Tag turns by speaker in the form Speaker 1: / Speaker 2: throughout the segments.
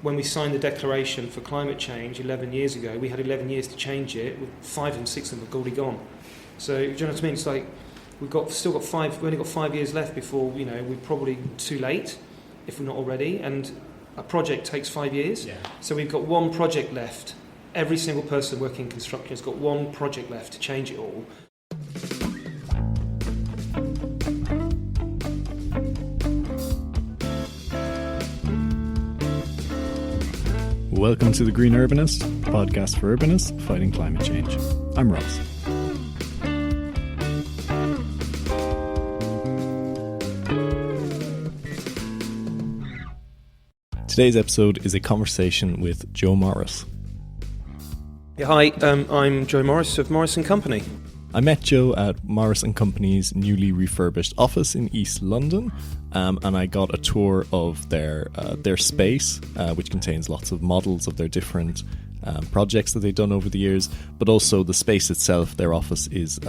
Speaker 1: when we signed the Declaration for Climate Change 11 years ago, we had 11 years to change it, with 5 and 6 of them have already gone. So, do you know what I mean? It's like, we've only got 5 years left before, we're probably too late, if we're not already, and a project takes 5 years.
Speaker 2: Yeah.
Speaker 1: So we've got one project left. Every single person working in construction has got one project left to change it all.
Speaker 2: Welcome to the Green Urbanist, podcast for urbanists fighting climate change. I'm Ross. Today's episode is a conversation with Joe Morris.
Speaker 1: Yeah, hi, I'm Joe Morris of Morris+Company.
Speaker 2: I met Joe at Morris+Company's newly refurbished office in East London, and I got a tour of their space, which contains lots of models of their different projects that they've done over the years, but also the space itself. Their office is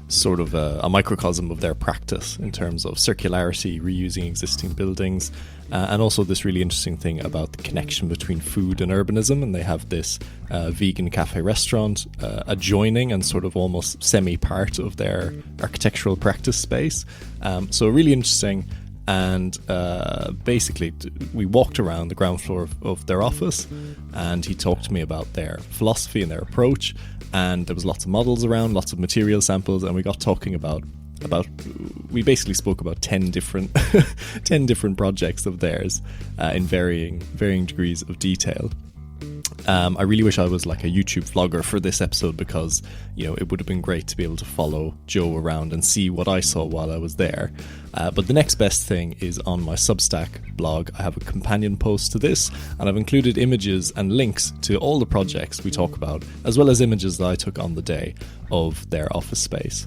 Speaker 2: sort of a microcosm of their practice in terms of circularity, reusing existing buildings, and also this really interesting thing about the connection between food and urbanism. And they have this vegan cafe restaurant adjoining and sort of almost semi-part of their architectural practice space. So really interesting. And basically, we walked around the ground floor of their office, and he talked to me about their philosophy and their approach. And there was lots of models around, lots of material samples, and we got talking about we basically spoke about 10 different 10 different projects of theirs in varying degrees of detail. I really wish I was like a YouTube vlogger for this episode, because it would have been great to be able to follow Joe around and see what I saw while I was there. But the next best thing is on my Substack blog. I have a companion post to this, and I've included images and links to all the projects we talk about, as well as images that I took on the day of their office space.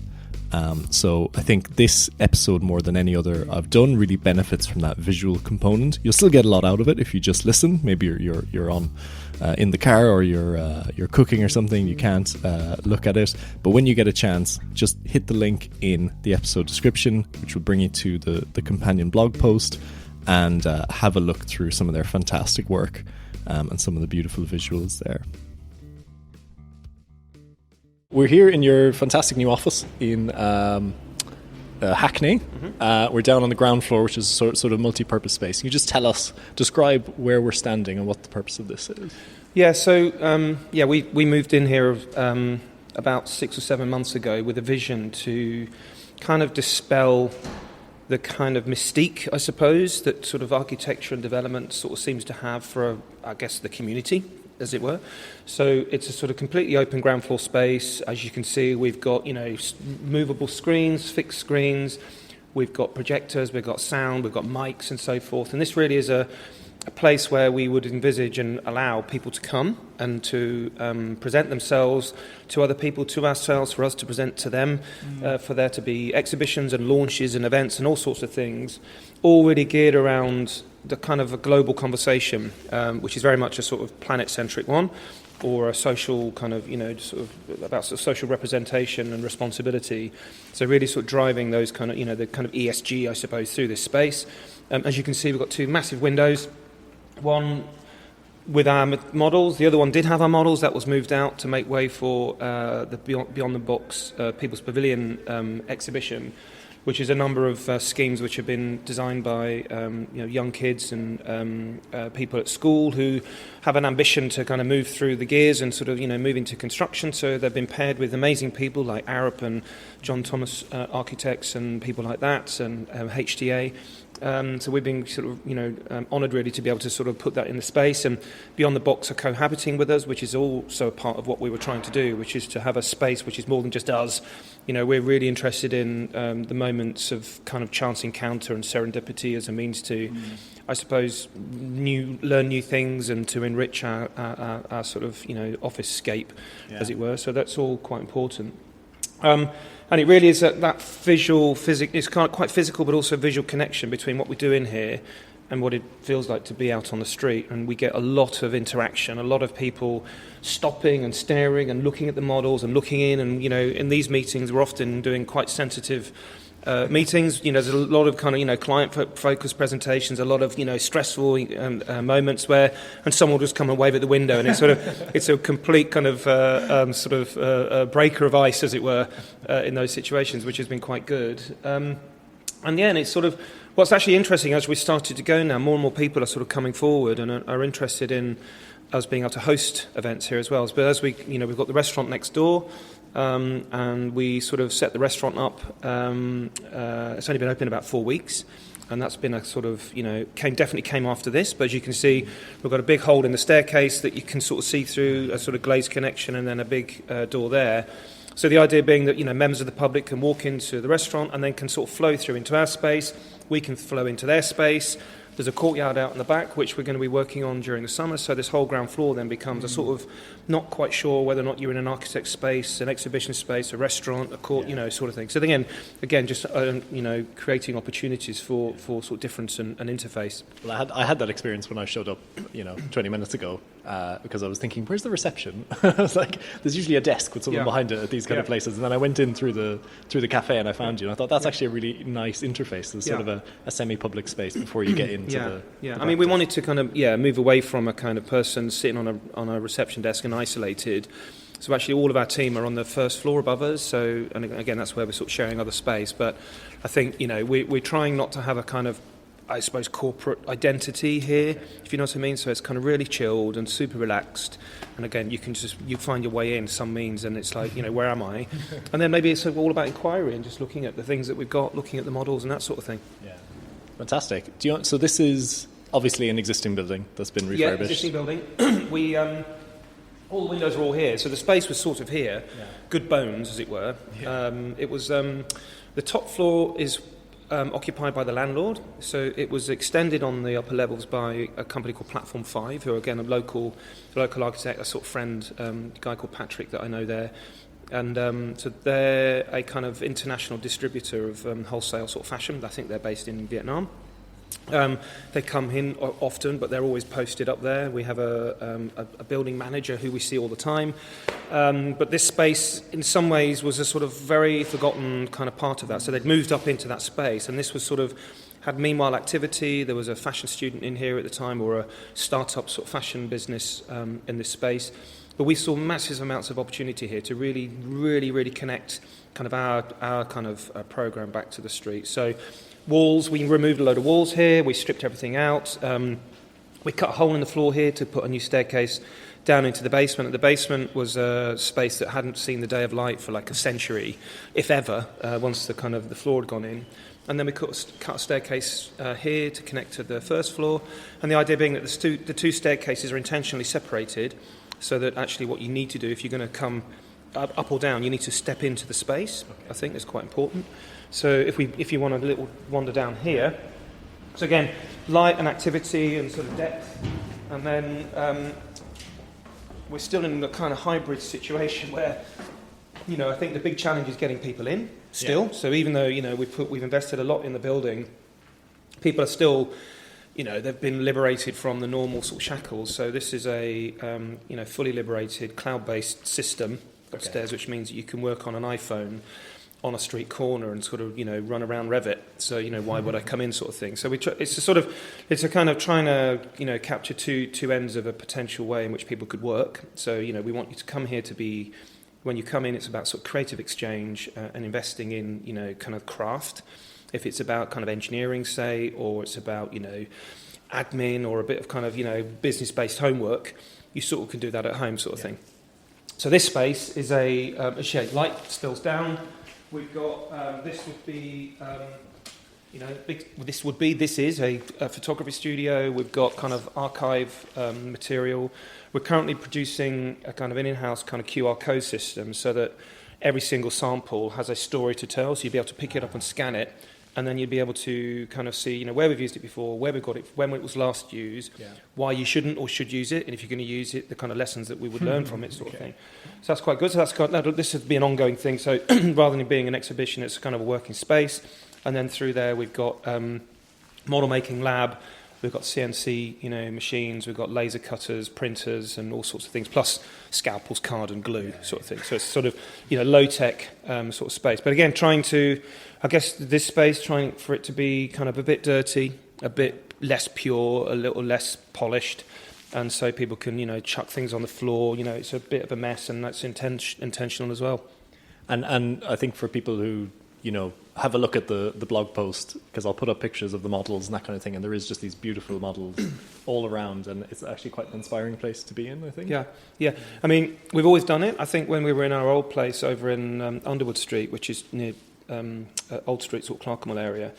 Speaker 2: So I think this episode, more than any other I've done, really benefits from that visual component. You'll still get a lot out of it if you just listen. Maybe you're on in the car, or you're cooking or something. You can't look at it. But when you get a chance, just hit the link in the episode description, which will bring you to the companion blog post, and have a look through some of their fantastic work and some of the beautiful visuals there. We're here in your fantastic new office in Hackney. Mm-hmm. We're down on the ground floor, which is sort of multi-purpose space. Can you just describe where we're standing and what the purpose of this is?
Speaker 1: Yeah, so we moved in here about 6 or 7 months ago with a vision to kind of dispel the kind of mystique, I suppose, that sort of architecture and development sort of seems to have for, I guess, the community, as it were. So it's a sort of completely open ground floor space. As you can see, we've got movable screens, fixed screens, we've got projectors, we've got sound, we've got mics and so forth. And this really is a place where we would envisage and allow people to come and to present themselves to other people, to ourselves, for us to present to them, for there to be exhibitions and launches and events and all sorts of things, all really geared around the kind of a global conversation, which is very much a sort of planet-centric one, or a social kind of, sort of about sort of social representation and responsibility. So really sort of driving those kind of, the kind of ESG, I suppose, through this space. As you can see, we've got 2 massive windows, one with our models, the other one did have our models. That was moved out to make way for the Beyond the Box People's Pavilion exhibition, which is a number of schemes which have been designed by young kids and people at school who have an ambition to kind of move through the gears and sort of move into construction. So they've been paired with amazing people like Arup and John Thomas Architects and people like that, and HTA. So we've been sort of, honoured really to be able to sort of put that in the space, and Beyond the Box are cohabiting with us, which is also a part of what we were trying to do, which is to have a space which is more than just us. We're really interested in the moments of kind of chance encounter and serendipity as a means to, I suppose, learn new things and to enrich our sort of, office scape, as it were. So that's all quite important. And it really is that visual, it's kind of quite physical, but also visual connection between what we do in here and what it feels like to be out on the street. And we get a lot of interaction, a lot of people stopping and staring and looking at the models and looking in. And, in these meetings, we're often doing quite sensitive meetings. There's a lot of kind of client-focused presentations, a lot of stressful moments where, and someone will just come and wave at the window, and it's a complete kind of breaker of ice, as it were, in those situations, which has been quite good. And it's sort of what's actually interesting as we started to go now. More and more people are sort of coming forward and are interested in us being able to host events here as well. But as we've got the restaurant next door. And we sort of set the restaurant up. It's only been open about 4 weeks, and that's been a sort of definitely came after this. But as you can see, we've got a big hole in the staircase that you can sort of see through, a sort of glazed connection, and then a big door there. So the idea being that members of the public can walk into the restaurant and then can sort of flow through into our space. We can flow into their space. There's a courtyard out in the back, which we're going to be working on during the summer. So this whole ground floor then becomes a sort of not quite sure whether or not you're in an architect space, an exhibition space, a restaurant, a court, sort of thing. So again, just creating opportunities for sort of difference and interface.
Speaker 2: Well, I had that experience when I showed up, 20 minutes ago, because I was thinking, where's the reception? I was like, there's usually a desk with someone behind it at these kind of places, and then I went in through the cafe and I found you, and I thought that's actually a really nice interface. There's sort of a semi-public space before you get into the
Speaker 1: I mean, we wanted to kind of move away from a kind of person sitting on a reception desk and isolated. So actually all of our team are on the first floor above us. So, and again, that's where we're sort of sharing other space. But I think, we're trying not to have a kind of, I suppose, corporate identity here, if you know what I mean. So it's kind of really chilled and super relaxed. And again, you find your way in some means, and it's like, where am I? And then maybe it's all about inquiry and just looking at the things that we've got, looking at the models and that sort of thing.
Speaker 2: Yeah. Fantastic. So this is obviously an existing building that's been refurbished.
Speaker 1: Yeah, existing building. We all the windows are all here, so the space was sort of here, good bones, as it were. Yeah. It was the top floor is occupied by the landlord, so it was extended on the upper levels by a company called Platform 5, who are again a local architect, a sort of friend, a guy called Patrick that I know there. And so they're a kind of international distributor of wholesale sort of fashion. I think they're based in Vietnam. They come in often, but they're always posted up there. We have a building manager who we see all the time. But this space, in some ways, was a sort of very forgotten kind of part of that. So they'd moved up into that space, and this was sort of had meanwhile activity. There was a fashion student in here at the time, or a startup sort of fashion business in this space. But we saw massive amounts of opportunity here to really, really, really connect kind of our kind of program back to the street. So walls, we removed a load of walls here. We stripped everything out. We cut a hole in the floor here to put a new staircase down into the basement. And the basement was a space that hadn't seen the day of light for like a century, if ever, once the kind of the floor had gone in. And then we cut a staircase here to connect to the first floor. And the idea being that the two staircases are intentionally separated, so that actually what you need to do if you're going to come up or down, you need to step into the space. Okay. I think that's quite important. So if you want a little wander down here, so again, light and activity and sort of depth, and then we're still in a kind of hybrid situation where, I think the big challenge is getting people in still. Yeah. So even though we've invested a lot in the building, people are still. They've been liberated from the normal sort of shackles. So this is a, fully liberated cloud-based system upstairs, which means that you can work on an iPhone on a street corner and sort of, run around Revit. So, why would I come in sort of thing. So it's a kind of trying to, capture two ends of a potential way in which people could work. So, we want you to come here to be, when you come in, it's about sort of creative exchange and investing in, kind of craft. If it's about kind of engineering, say, or it's about, admin or a bit of kind of, business-based homework, you sort of can do that at home sort of thing. So this space is a shade. Light spills down. We've got, this is a photography studio. We've got kind of archive material. We're currently producing a kind of an in-house kind of QR code system so that every single sample has a story to tell. So you'll be able to pick it up and scan it. And then you'd be able to kind of see, where we've used it before, where we've got it, when it was last used, why you shouldn't or should use it, and if you're going to use it, the kind of lessons that we would learn from it, sort of thing. So that's quite good. So this would be an ongoing thing. So rather than being an exhibition, it's kind of a working space. And then through there, we've got model making lab, We've got CNC, machines. We've got laser cutters, printers, and all sorts of things. Plus scalpels, card, and glue, sort of thing. So it's sort of, low tech sort of space. But again, trying for it to be kind of a bit dirty, a bit less pure, a little less polished, and so people can, chuck things on the floor. It's a bit of a mess, and that's intentional as well.
Speaker 2: And I think for people who, have a look at the blog post, because I'll put up pictures of the models and that kind of thing, and there is just these beautiful models all around, and it's actually quite an inspiring place to be in, I think.
Speaker 1: Yeah. I mean, we've always done it. I think when we were in our old place over in Underwood Street, which is near Old Street, sort of Clerkenwell area,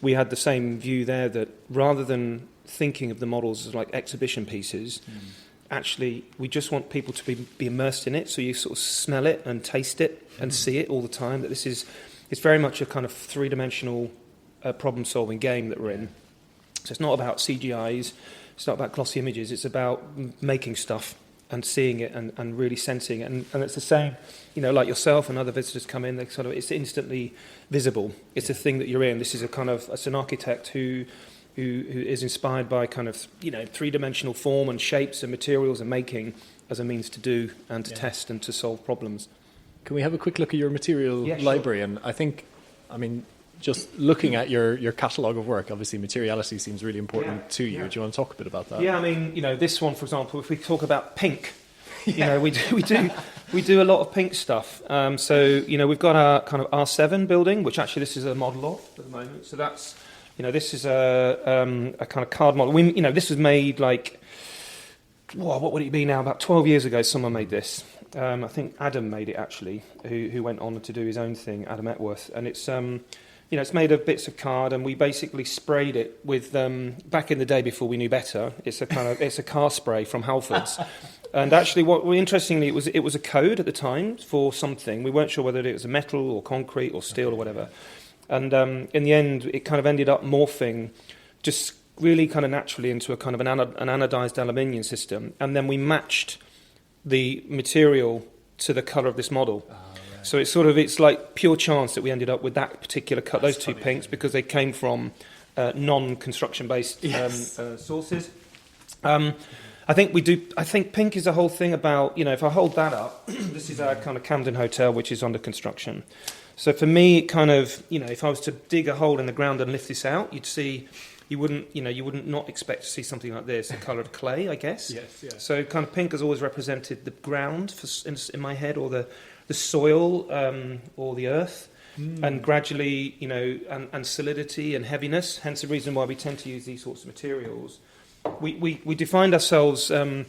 Speaker 1: we had the same view there, that rather than thinking of the models as like exhibition pieces, actually we just want people to be immersed in it, so you sort of smell it and taste it and see it all the time, that it's very much a kind of three-dimensional problem-solving game that we're in. So it's not about CGIs, it's not about glossy images, it's about making stuff and seeing it and really sensing it. And it's the same, like yourself and other visitors come in, it's instantly visible. It's a thing that you're in. This is it's an architect who is inspired by kind of, three-dimensional form and shapes and materials and making as a means to do and to test and to solve problems.
Speaker 2: Can we have a quick look at your material library?
Speaker 1: Sure.
Speaker 2: And I think, just looking at your catalogue of work, obviously materiality seems really important to you. Do you want to talk a bit about that?
Speaker 1: Yeah, I mean, this one, for example, if we talk about pink, we do a lot of pink stuff. So we've got our kind of R7 building, which actually this is a model of at the moment. So that's, this is a kind of card model. This was made what would it be now? About 12 years ago, someone made this. I think Adam made it actually, who went on to do his own thing, Adam Etworth, and it's it's made of bits of card, and we basically sprayed it with back in the day before we knew better. It's a car spray from Halfords, and actually, interestingly, it was a code at the time for something. We weren't sure whether it was a metal or concrete or steel or whatever, and in the end, it kind of ended up morphing, just really kind of naturally into a kind of an anodized aluminium system, and then we matched the material to the colour of this model. Oh, right. So it's like pure chance that we ended up with that particular cut, those two pinks, because they came from non-construction based sources. I think pink is a whole thing about, if I hold that up, this is our kind of Camden Hotel, which is under construction. So for me, it kind of, if I was to dig a hole in the ground and lift this out, you'd see, you wouldn't not expect to see something like this, a colour of clay, I guess.
Speaker 2: Yes, yeah.
Speaker 1: So kind of pink has always represented the ground in my head, or the soil, or the earth, and gradually, and solidity and heaviness. Hence the reason why we tend to use these sorts of materials. We defined ourselves when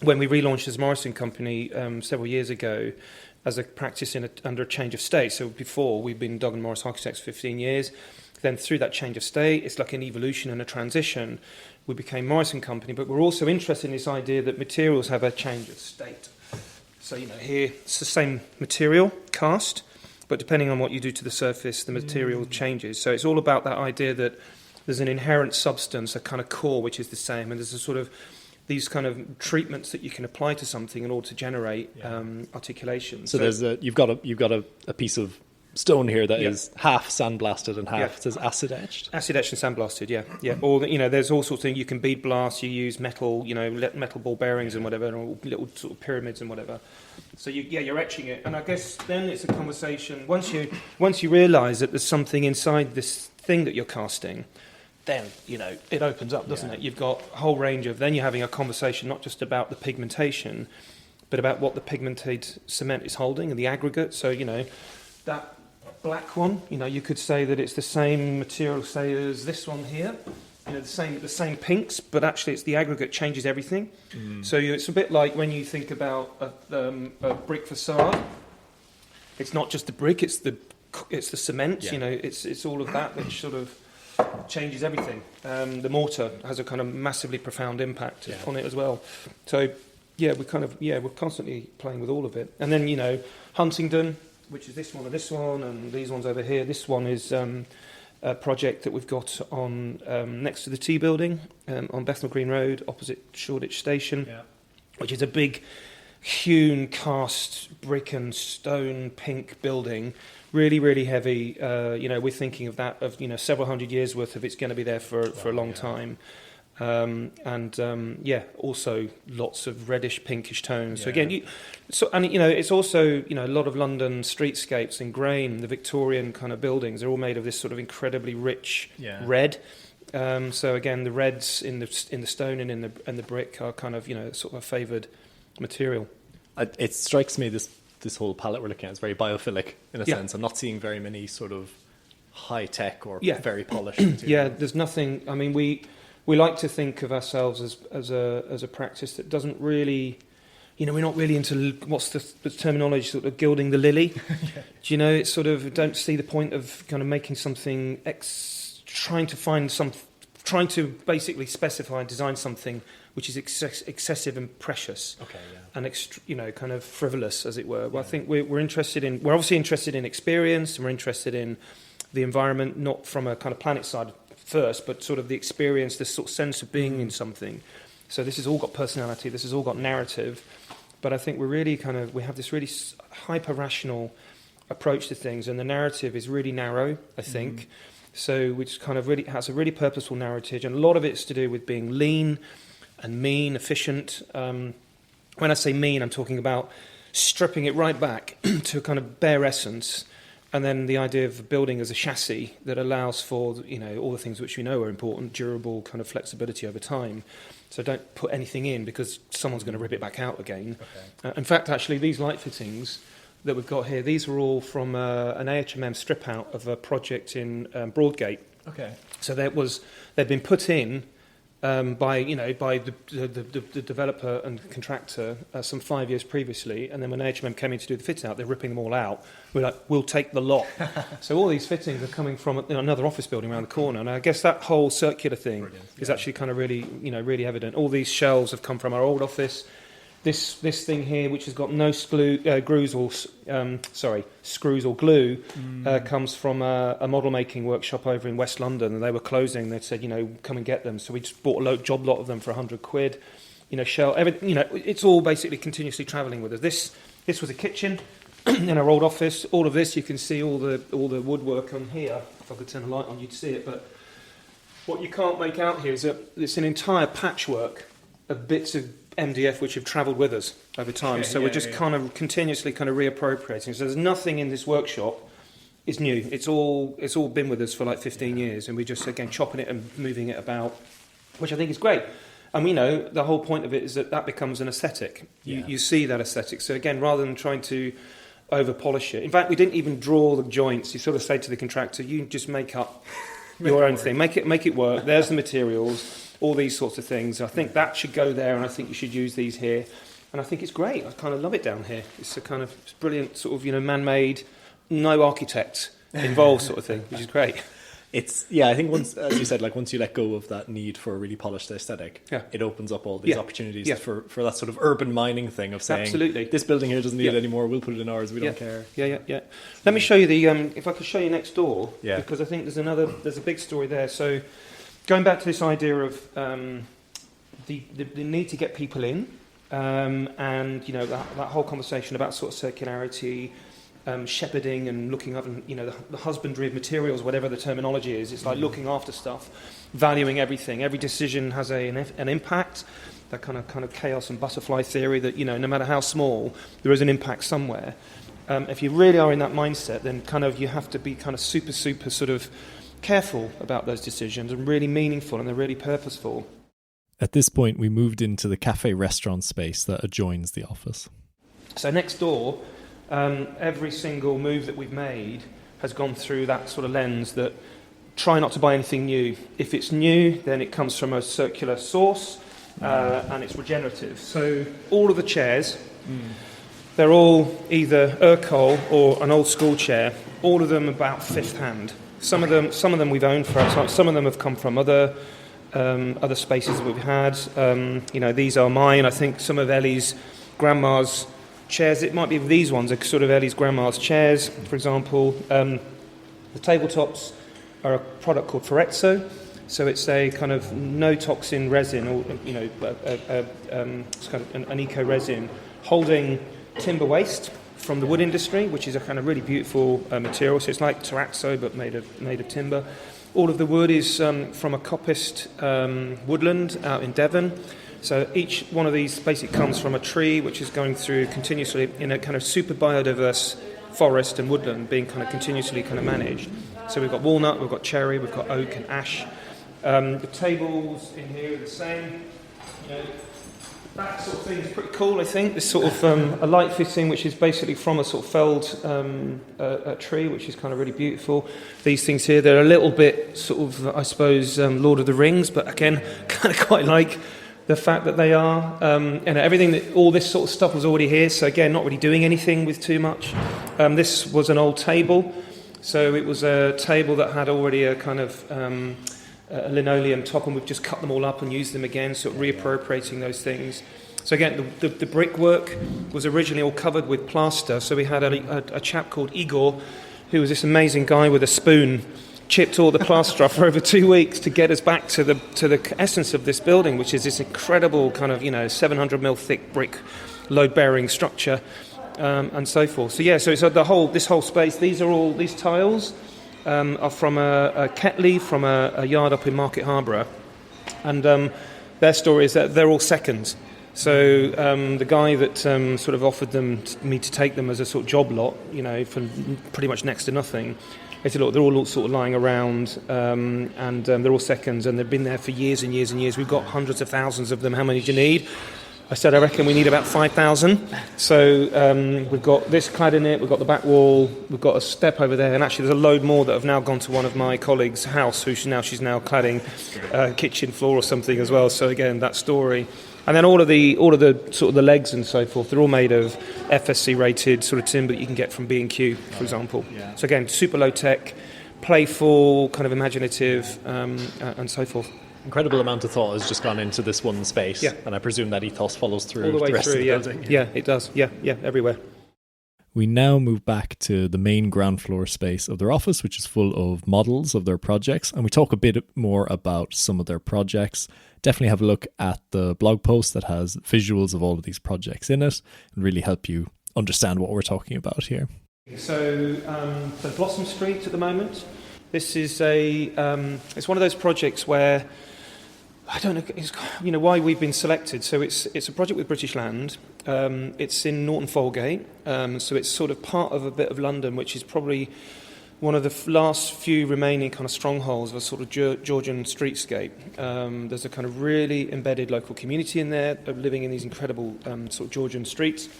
Speaker 1: we relaunched as Morris+Company several years ago as a practice under a change of state. So before, we've been Doug & Morris Architects for 15 years. Then through that change of state, it's like an evolution and a transition. We became Morris+Company, but we're also interested in this idea that materials have a change of state. So, here it's the same material cast, but depending on what you do to the surface, the material changes. So it's all about that idea that there's an inherent substance, a kind of core, which is the same, and there's a sort of these kind of treatments that you can apply to something in order to generate articulation.
Speaker 2: So there's you've got a piece of stone here that is half sandblasted and half it says acid etched.
Speaker 1: Acid etched and sandblasted, yeah. Or there's all sorts of things. You can bead blast. You use metal, metal ball bearings and whatever, or little sort of pyramids and whatever. So you're etching it, and I guess then it's a conversation. Once you realise that there's something inside this thing that you're casting, then it opens up, doesn't it? You've got a whole range of. Then you're having a conversation not just about the pigmentation, but about what the pigmented cement is holding and the aggregate. So that black one, you could say that it's the same material, say, as this one here. The same pinks, but actually it's the aggregate changes everything. So it's a bit like when you think about a brick facade. It's not just the brick; it's the cement. It's all of that which sort of changes everything. The mortar has a kind of massively profound impact on it as well. So we're constantly playing with all of it. And then Huntingdon, which is this one, and these ones over here. This one is a project that we've got on next to the Tea Building on Bethnal Green Road, opposite Shoreditch Station, which is a big hewn cast brick and stone pink building, really, really heavy. We're thinking of that, of, several hundred years worth of it's going to be there for a long time. Also lots of reddish pinkish tones. So again, it's also, a lot of London streetscapes in grain, the Victorian kind of buildings are all made of this sort of incredibly rich red. So again, the reds in the stone and in the brick are kind of, sort of a favoured material.
Speaker 2: It strikes me this whole palette we're looking at is very biophilic in a sense. I'm not seeing very many sort of high tech or very polished material.
Speaker 1: There's nothing. I mean, we like to think of ourselves as a practice that doesn't really, we're not really into what's the terminology, sort of gilding the lily. It's sort of, don't see the point of kind of making something trying to basically specify and design something which is excessive and precious, and kind of frivolous, as it were. Well, I think we're obviously interested in experience, and we're interested in the environment, not from a kind of planet side first, but sort of the experience, this sort of sense of being in something. So this has all got personality, this has all got narrative, but I think we have this really hyper rational approach to things, and the narrative is really narrow, I think. So which kind of really has a really purposeful narrative, and a lot of it's to do with being lean and mean, efficient. When I say mean, I'm talking about stripping it right back to a kind of bare essence, and then the idea of building as a chassis that allows for, all the things which we know are important, durable kind of flexibility over time. So don't put anything in because someone's going to rip it back out again. In fact, actually, these light fittings that we've got here, these were all from an AHMM strip out of a project in Broadgate. So they'd been put in by the developer and contractor some 5 years previously, and then when AHMM came in to do the fit out, they're ripping them all out. We're like, we'll take the lot. So all these fittings are coming from another office building around the corner, and I guess that whole circular thing is actually kind of really, really evident. All these shelves have come from our old office. This thing here, which has got no screws or glue, comes from a model making workshop over in West London, and they were closing. They said, come and get them. So we just bought a job lot of them for £100. Shell, everything. It's all basically continuously travelling with us. This was a kitchen in our old office. All of this, you can see all the woodwork on here. If I could turn the light on, you'd see it. But what you can't make out here is that it's an entire patchwork of bits of MDF which have travelled with us over time. So we're just kind of continuously kind of reappropriating. So there's nothing in this workshop is new. It's all been with us for like 15 years, and we're just again chopping it and moving it about, which I think is great. And the whole point of it is that becomes an aesthetic. You see that aesthetic. So again, rather than trying to over polish it. In fact, we didn't even draw the joints. You sort of say to the contractor, you just make up your own thing. Make it work. There's the materials. All these sorts of things. I think that should go there, and I think you should use these here. And I think it's great. I kind of love it down here. It's a kind of brilliant sort of, man-made, no architect involved sort of thing, which is great.
Speaker 2: I think once, as you said, once you let go of that need for a really polished aesthetic, it opens up all these opportunities for that sort of urban mining thing of saying,
Speaker 1: absolutely,
Speaker 2: this building here doesn't need it anymore, we'll put it in ours, we don't care.
Speaker 1: Let me show you if I could show you next door, because I think there's a big story there. So going back to this idea of the need to get people in, and that whole conversation about sort of circularity, shepherding and looking up, and the husbandry of materials, whatever the terminology is. It's like looking after stuff, valuing everything. Every decision has an impact. That kind of chaos and butterfly theory that no matter how small, there is an impact somewhere. If you really are in that mindset, then you have to be super sort of careful about those decisions, and really meaningful, and they're really purposeful.
Speaker 2: At this point, we moved into the cafe restaurant space that adjoins the office.
Speaker 1: So next door, every single move that we've made has gone through that sort of lens that try not to buy anything new. If it's new, then it comes from a circular source, and it's regenerative. So all of the chairs, they're all either Urcol or an old school chair. All of them about fifth hand. Some of them we've owned for our time. Some of them have come from other spaces that we've had. These are mine. I think some of Ellie's grandma's chairs. It might be these ones are sort of Ellie's grandma's chairs, for example. The tabletops are a product called Forezzo. So it's a kind of no toxin resin, or it's kind of an eco resin holding timber waste from the wood industry, which is a kind of really beautiful material. So it's like terrazzo but made of timber. All of the wood is from a coppiced woodland out in Devon. So each one of these basically comes from a tree which is going through continuously in a kind of super biodiverse forest and woodland, being kind of continuously kind of managed. So we've got walnut, we've got cherry, we've got oak and ash. The tables in here are the same. That sort of thing is pretty cool, I think. This sort of a light fitting, which is basically from a sort of felled a tree, which is kind of really beautiful. These things here, they're a little bit sort of, I suppose, Lord of the Rings, but again, kind of quite like the fact that they are. All this sort of stuff was already here, so again, not really doing anything with too much. This was an old table, so it was a table that had already a kind of a linoleum top, and we've just cut them all up and used them again, sort of reappropriating those things. So again, the brickwork was originally all covered with plaster, so we had a chap called Igor, who was this amazing guy with a spoon, chipped all the plaster off for over 2 weeks to get us back to the essence of this building, which is this incredible kind of 700 mil thick brick load-bearing structure, and so forth. So yeah, so it's this whole space. These tiles are from a Ketley from a yard up in Market Harborough, and their story is that they're all seconds. So the guy that sort of offered me to take them as a sort of job lot, for pretty much next to nothing, they said, look, they're all sort of lying around, and they're all seconds, and they've been there for years and years and years. We've got hundreds of thousands of them. How many do you need? I said, I reckon we need about 5,000. So we've got this clad in it, we've got the back wall, we've got a step over there, and actually there's a load more that have now gone to one of my colleagues' house, she's now cladding kitchen floor or something as well. So again, that story. And then all of the sort of the legs and so forth, they're all made of FSC rated sort of timber that you can get from B&Q, for example. Yeah. So again, super low tech, playful, kind of imaginative, and so forth.
Speaker 2: Incredible amount of thought has just gone into this one space, and I presume that ethos follows through
Speaker 1: all the way
Speaker 2: rest
Speaker 1: through,
Speaker 2: of the building.
Speaker 1: Yeah, it does. Yeah, everywhere.
Speaker 2: We now move back to the main ground floor space of their office, which is full of models of their projects, and we talk a bit more about some of their projects. Definitely have a look at the blog post that has visuals of all of these projects in it and really help you understand what we're talking about here.
Speaker 1: So Blossom Street at the moment, this is it's one of those projects where I don't know, why we've been selected. So it's a project with British Land. It's in Norton Folgate. So it's sort of part of a bit of London, which is probably one of the last few remaining kind of strongholds of a sort of Georgian streetscape. There's a kind of really embedded local community in there living in these incredible sort of Georgian streets.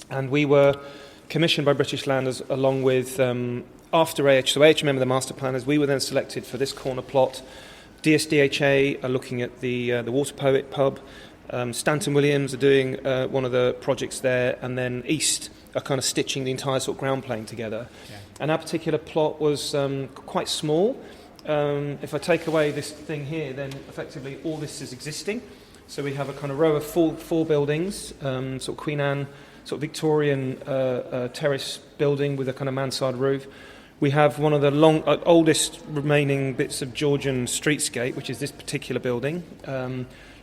Speaker 1: And we were commissioned by British Land along with, after AH, so AHMM are the master planners, we were then selected for this corner plot. DSDHA are looking at the Water Poet pub. Stanton Williams are doing one of the projects there, and then East are kind of stitching the entire sort of ground plane together. Yeah. And our particular plot was quite small. If I take away this thing here, then effectively all this is existing. So we have a kind of row of four buildings, sort of Queen Anne, sort of Victorian terrace building with a kind of mansard roof. We have one of the oldest remaining bits of Georgian streetscape, which is this particular building,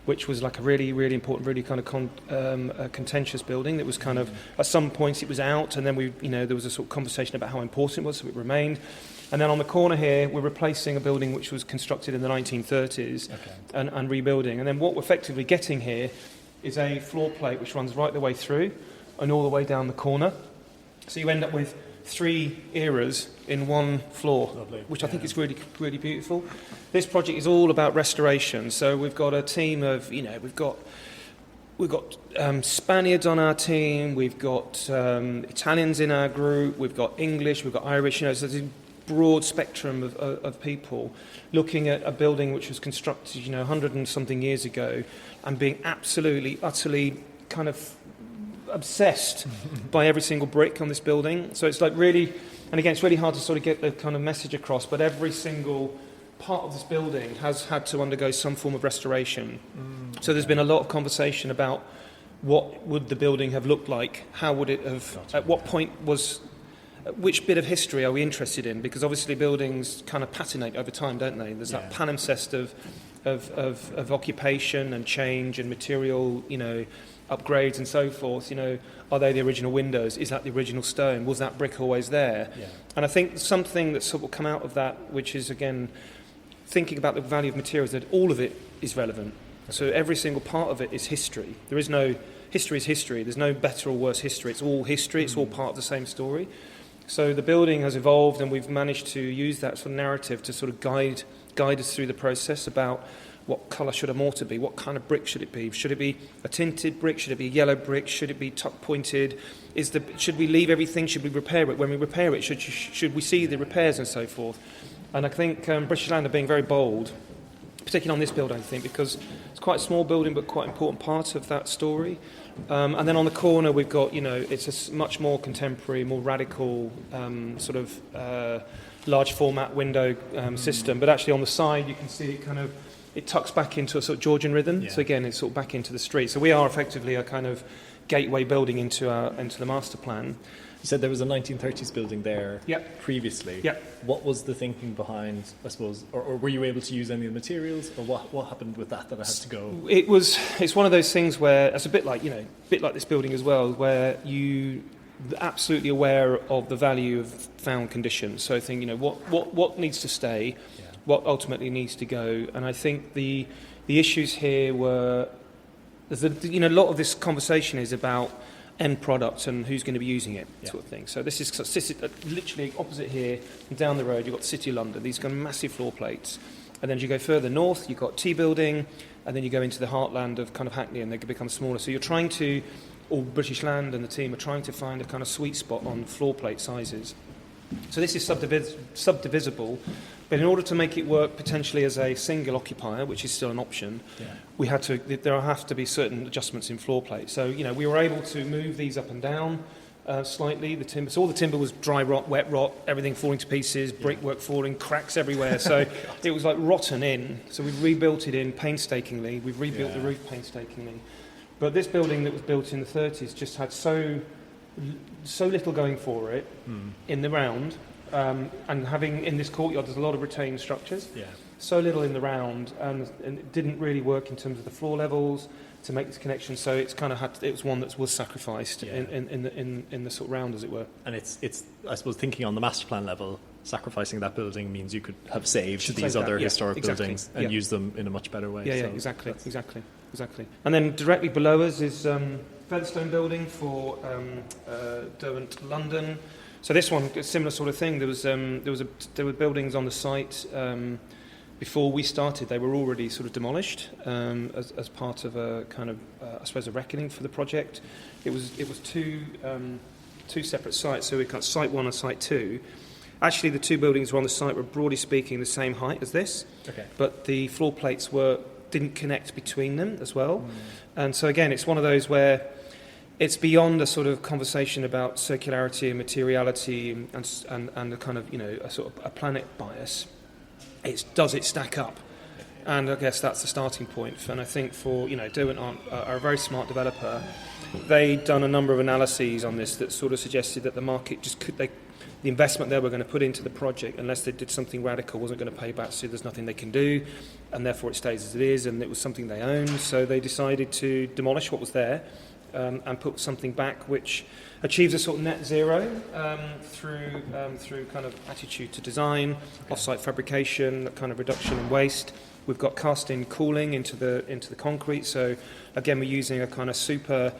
Speaker 1: which was like a really, really important, really kind of contentious building. That was kind of, at some points it was out, and then there was a sort of conversation about how important it was, so it remained. And then on the corner here, we're replacing a building which was constructed in the 1930s and rebuilding. And then what we're effectively getting here is a floor plate which runs right the way through and all the way down the corner. So you end up with 3 eras in one floor. Lovely. Which I think is really, really beautiful. This project is all about restoration. So we've got a team of, we've got Spaniards on our team, we've got Italians in our group, we've got English, we've got Irish. So there's a broad spectrum of people looking at a building which was constructed, 100 and something years ago, and being absolutely, utterly kind of obsessed by every single brick on this building. So it's like really, and again, it's really hard to sort of get the kind of message across, but every single part of this building has had to undergo some form of restoration. So there's been a lot of conversation about what would the building have looked like, how would it have, at what point was which bit of history are we interested in? Because obviously buildings kind of patinate over time, don't they? There's that palimpsest of occupation and change and material, upgrades and so forth. Are they the original windows? Is that the original stone? Was that brick always there? Yeah. And I think something that's sort of come out of that, which is, again, thinking about the value of materials, that all of it is relevant. Okay. So every single part of it is history. There is no... History is history. There's no better or worse history. It's all history. It's all part of the same story. So the building has evolved, and we've managed to use that sort of narrative to sort of guide us through the process about what colour should a mortar be, what kind of brick should it be. Should it be a tinted brick? Should it be a yellow brick? Should it be tuck pointed? Should we leave everything? Should we repair it? When we repair it, should we see the repairs and so forth? And I think British Land are being very bold, particularly on this building, I think, because it's quite a small building but quite an important part of that story. And then on the corner we've got, it's a much more contemporary, more radical sort of large format window system. But actually on the side you can see it tucks back into a sort of Georgian rhythm. Yeah. So again, it's sort of back into the street. So we are effectively a kind of gateway building into the master plan.
Speaker 2: You said there was a 1930s building there previously.
Speaker 1: Yep.
Speaker 2: What was the thinking behind, I suppose, or were you able to use any of the materials, or what happened with that had to go?
Speaker 1: It's one of those things where it's a bit like this building as well, where you absolutely aware of the value of found conditions. So I think what needs to stay, what ultimately needs to go, and I think the issues here were a lot of this conversation is about end product and who's going to be using it, sort of thing. So this is literally opposite here, and down the road you've got the City of London, these kind of massive floor plates. And then as you go further north, you've got T building, and then you go into the heartland of kind of Hackney, and they can become smaller. So you're trying to, or British Land and the team are trying to find a kind of sweet spot on floor plate sizes. So this is subdivisible, but in order to make it work potentially as a single occupier, which is still an option, there have to be certain adjustments in floor plate. So we were able to move these up and down slightly. So all the timber was dry rot, wet rot, everything falling to pieces, brickwork falling, cracks everywhere. So it was like rotten in. So we've rebuilt it in painstakingly. We've rebuilt the roof painstakingly. But this building that was built in the 30s just had so little going for it in the round, and having in this courtyard there's a lot of retained structures, so little in the round, and it didn't really work in terms of the floor levels to make this connection, so it's kind of it was one that was sacrificed in the sort of round, as it were.
Speaker 2: And it's I suppose, thinking on the master plan level, sacrificing that building means you could have saved these other historic buildings and use them in a much better way.
Speaker 1: Exactly. And then directly below us is Featherstone building for Derwent, London. So this one, a similar sort of thing. There were buildings on the site before we started. They were already sort of demolished as part of a kind of I suppose a reckoning for the project. It was two separate sites. So we've got site 1 and site 2. Actually, the two buildings were on the site were broadly speaking the same height as this, but the floor plates didn't connect between them as well. And so again, it's one of those where it's beyond a sort of conversation about circularity and materiality and a kind of a sort of a planet bias. Does it stack up? And I guess that's the starting point. And I think for Derwent are a very smart developer. They'd done a number of analyses on this that sort of suggested that the market the investment they were going to put into the project, unless they did something radical, wasn't going to pay back, so there's nothing they can do, and therefore it stays as it is, and it was something they owned, so they decided to demolish what was there and put something back which achieves a sort of net zero through kind of attitude to design, off-site fabrication, that kind of reduction in waste. We've got cast-in cooling into the concrete, so again we're using a kind of super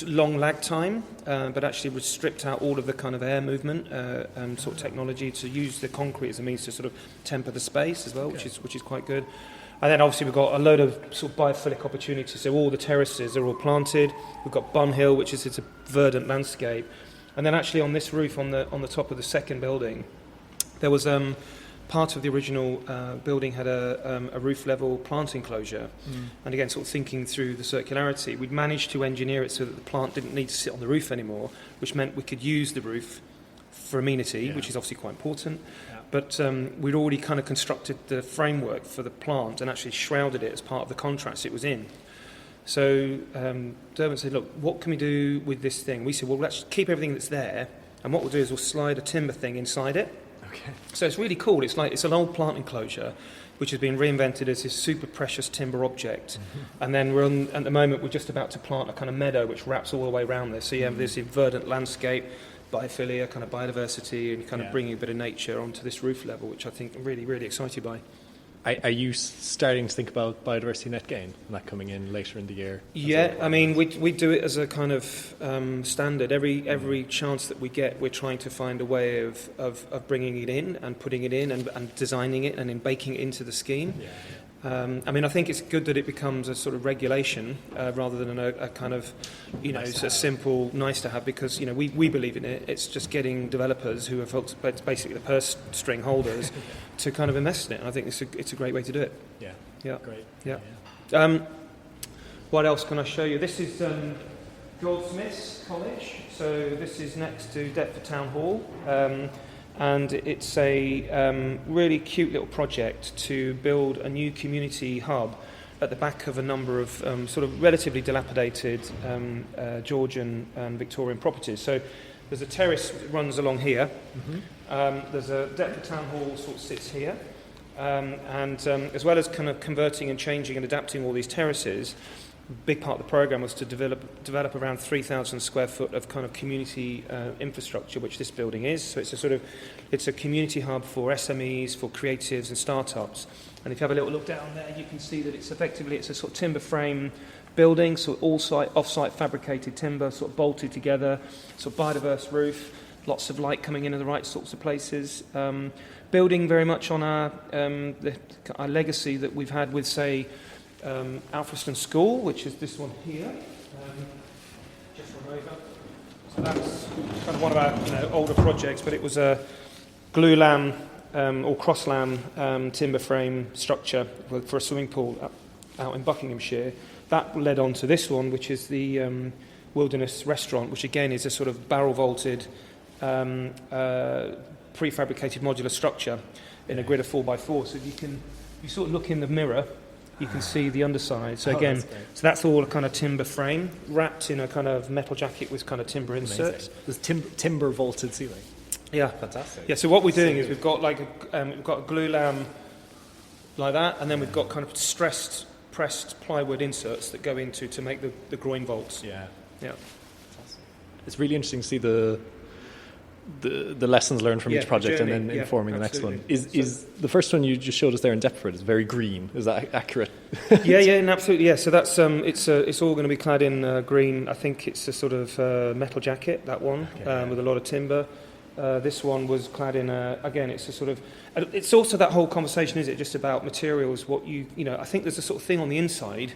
Speaker 1: long lag time, but actually we stripped out all of the kind of air movement and sort of technology to use the concrete as a means to sort of temper the space as well, which is quite good. And then obviously we've got a load of sort of biophilic opportunities. So all the terraces are all planted. We've got Bun Hill, which is it's a verdant landscape. And then actually on this roof, on the top of the second building, there was part of the original building had a roof level plant enclosure. And again, sort of thinking through the circularity, we'd managed to engineer it so that the plant didn't need to sit on the roof anymore, which meant we could use the roof for amenity, which is obviously quite important. But we'd already kind of constructed the framework for the plant and actually shrouded it as part of the contracts it was in. So Derwent said, look, what can we do with this thing? We said, well, let's keep everything that's there and what we'll do is we'll slide a timber thing inside it.
Speaker 2: Okay.
Speaker 1: So it's really cool. It's an old plant enclosure which has been reinvented as this super precious timber object. And then at the moment we're just about to plant a kind of meadow which wraps all the way around this. So you have this verdant landscape, biophilia, kind of biodiversity, and kind of bringing a bit of nature onto this roof level, which I think I'm really, really excited by.
Speaker 2: Are you starting to think about biodiversity net gain and that coming in later in the year?
Speaker 1: Yeah, I mean, we do it as a kind of standard. Every chance that we get, we're trying to find a way of bringing it in and putting it in and designing it and then baking it into the scheme.
Speaker 2: Yeah.
Speaker 1: I mean, I think it's good that it becomes a sort of regulation rather than a kind of, it's a simple nice to have, because, we believe in it. It's just getting developers who are basically the purse string holders to kind of invest in it. And I think it's a great way to do it.
Speaker 2: Yeah.
Speaker 1: Yeah.
Speaker 2: Great.
Speaker 1: Yeah. What else can I show you? This is Goldsmiths College. So this is next to Deptford Town Hall. And it's a really cute little project to build a new community hub at the back of a number of sort of relatively dilapidated Georgian and Victorian properties. So there's a terrace that runs along here. There's a Deptford Town Hall sort of sits here. And as well as kind of converting and changing and adapting all these terraces, a big part of the programme was to develop around 3,000 square foot of kind of community infrastructure, which this building is. So it's a community hub for SMEs, for creatives and startups. And if you have a little look down there, you can see that it's a sort of timber frame building, so off-site fabricated timber, sort of bolted together, sort of biodiverse roof, lots of light coming in the right sorts of places. Building very much on our legacy that we've had with, say, Alfriston School, which is this one here, just run over. So that's kind of one of our older projects, but it was a glulam or crosslam timber frame structure for a swimming pool out in Buckinghamshire. That led on to this one, which is the Wilderness Restaurant, which again is a sort of barrel vaulted prefabricated modular structure in a grid of 4x4. So you sort of look in the mirror, you can see the underside. So again, that's all a kind of timber frame wrapped in a kind of metal jacket with kind of timber inserts.
Speaker 2: There's timber vaulted ceiling.
Speaker 1: Yeah,
Speaker 2: fantastic.
Speaker 1: Yeah, so what we're doing is we've got a glue lam like that, and then we've got kind of pressed plywood inserts that go into to make the groin vaults.
Speaker 2: Yeah.
Speaker 1: Fantastic.
Speaker 2: It's really interesting to see the lessons learned from each project
Speaker 1: journey,
Speaker 2: and then informing the next one.
Speaker 1: So
Speaker 2: is the first one you just showed us there in Deptford is very green? Is that accurate?
Speaker 1: and absolutely. Yeah, so that's it's all going to be clad in green. I think it's a sort of metal jacket, that one, with a lot of timber. This one was clad in again, it's a sort of, it's also that whole conversation, is it just about materials, what I think there's a sort of thing on the inside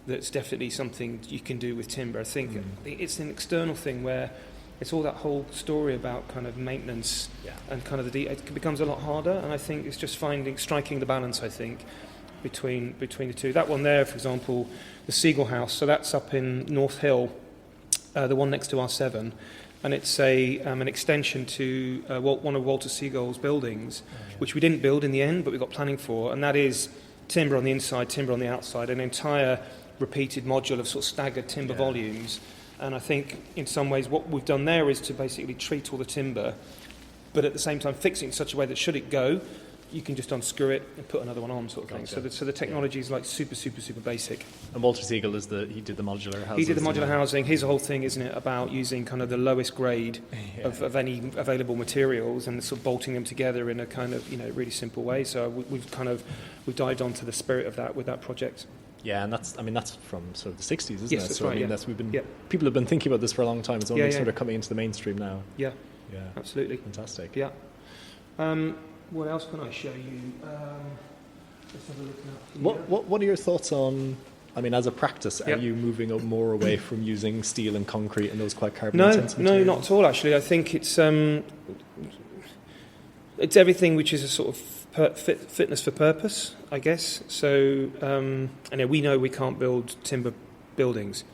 Speaker 1: that's definitely something you can do with timber. I think it's an external thing where it's all that whole story about kind of maintenance and kind of it becomes a lot harder, and I think it's just striking the balance, I think, between the two. That one there, for example, the Seagull House, so that's up in North Hill, the one next to R7, and it's an extension to one of Walter Seagull's buildings, which we didn't build in the end, but we got planning for, and that is timber on the inside, timber on the outside, an entire repeated module of sort of staggered timber volumes. And I think in some ways what we've done there is to basically treat all the timber, but at the same time fix it in such a way that should it go, you can just unscrew it and put another one on, sort of thing. So the technology is like super basic.
Speaker 2: And Walter Seagull he did the modular housing.
Speaker 1: He did the modular housing. His whole thing, isn't it, about using kind of the lowest grade of any available materials and sort of bolting them together in a kind of really simple way. So we've dived onto the spirit of that with that project.
Speaker 2: Yeah, and that's from sort of the 60s, isn't
Speaker 1: yes,
Speaker 2: it?
Speaker 1: That's
Speaker 2: so
Speaker 1: right,
Speaker 2: people have been thinking about this for a long time. It's only sort of coming into the mainstream now.
Speaker 1: Yeah, absolutely.
Speaker 2: Fantastic.
Speaker 1: Yeah. What else can I show you? Let's have a look now.
Speaker 2: What are your thoughts on? I mean, as a practice, are you moving more away from using steel and concrete and those quite carbon-intensive materials?
Speaker 1: No, not at all. Actually, I think it's everything which is a sort of fitness for purpose, I guess. So, we know we can't build timber buildings,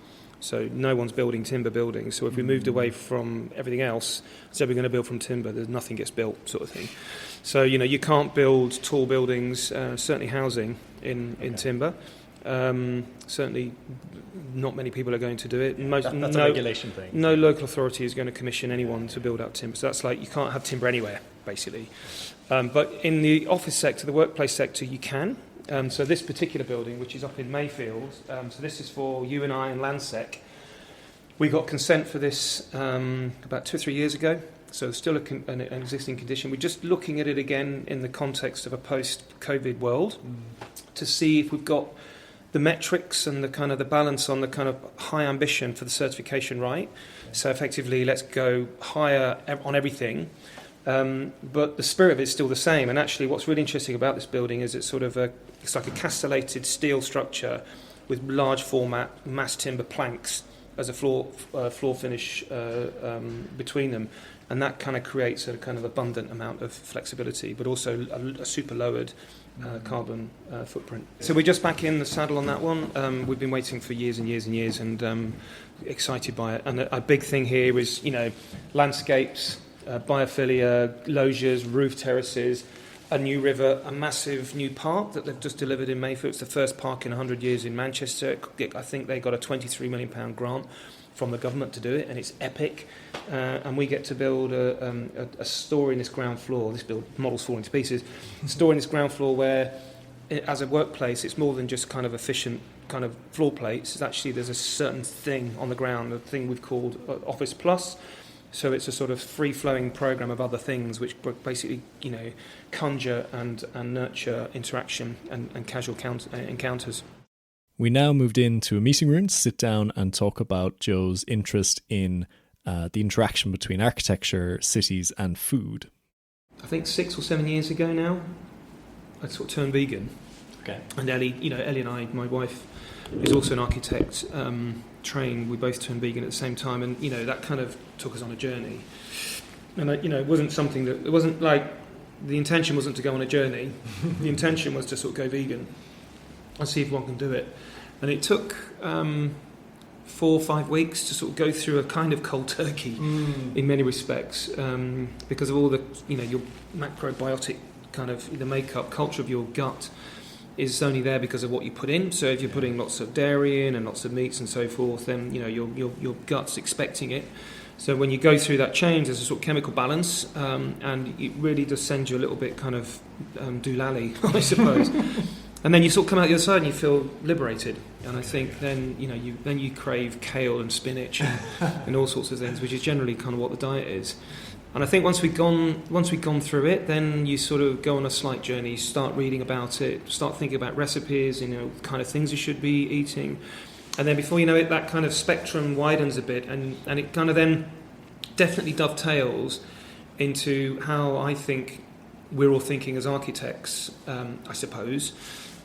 Speaker 1: so no one's building timber buildings. So if we moved away from everything else, said we're going to build from timber, there's nothing gets built, sort of thing. So you can't build tall buildings, certainly housing in timber. Certainly, not many people are going to do it.
Speaker 2: That's a regulation thing.
Speaker 1: No local authority is going to commission anyone to build out timber. So that's like you can't have timber anywhere, basically. But in the office sector, the workplace sector, you can. So this particular building, which is up in Mayfield, so this is for you and I and Landsec. We got consent for this about 2 or 3 years ago. So still an existing condition. We're just looking at it again in the context of a post-COVID world to see if we've got the metrics and the kind of the balance on the kind of high ambition for the certification right. So effectively, let's go higher on everything. But the spirit of it is still the same. And actually, what's really interesting about this building is it's like a castellated steel structure with large format mass timber planks as a floor finish between them. And that kind of creates a kind of abundant amount of flexibility, but also a super lowered carbon footprint. So we're just back in the saddle on that one. We've been waiting for years and years and years, and excited by it. And a big thing here is, landscapes, biophilia, loggias, roof terraces, a new river, a massive new park that they've just delivered in Mayfield. It's the first park in 100 years in Manchester. I think they got a £23 million grant from the government to do it, and it's epic. And we get to build a store in this ground floor. This model's falling to pieces. A store in this ground floor where, as a workplace, it's more than just kind of efficient kind of floor plates. It's actually, there's a certain thing on the ground, a thing we've called Office Plus. So it's a sort of free-flowing program of other things which basically, conjure and nurture interaction and casual encounters.
Speaker 2: We now moved into a meeting room to sit down and talk about Joe's interest in the interaction between architecture, cities and food.
Speaker 1: I think 6 or 7 years ago now, I sort of turned vegan.
Speaker 2: Okay.
Speaker 1: And Ellie and I, my wife, is also an architect, trained. We both turned vegan at the same time, and that kind of took us on a journey. And it wasn't something that it wasn't like the intention wasn't to go on a journey. The intention was to sort of go vegan and see if one can do it. And it took 4 or 5 weeks to sort of go through a kind of cold turkey in many respects, because of all the your macrobiotic kind of the makeup culture of your gut is only there because of what you put in. So if you're putting lots of dairy in and lots of meats and so forth, then your gut's expecting it. So when you go through that change, there's a sort of chemical balance, and it really does send you a little bit kind of doolally, I suppose. And then you sort of come out the other side and you feel liberated. And I think then you crave kale and spinach and all sorts of things, which is generally kind of what the diet is. And I think once we've gone through it, then you sort of go on a slight journey, start reading about it, start thinking about recipes, kind of things you should be eating. And then before you know it, that kind of spectrum widens a bit, and it kind of then definitely dovetails into how I think we're all thinking as architects, I suppose,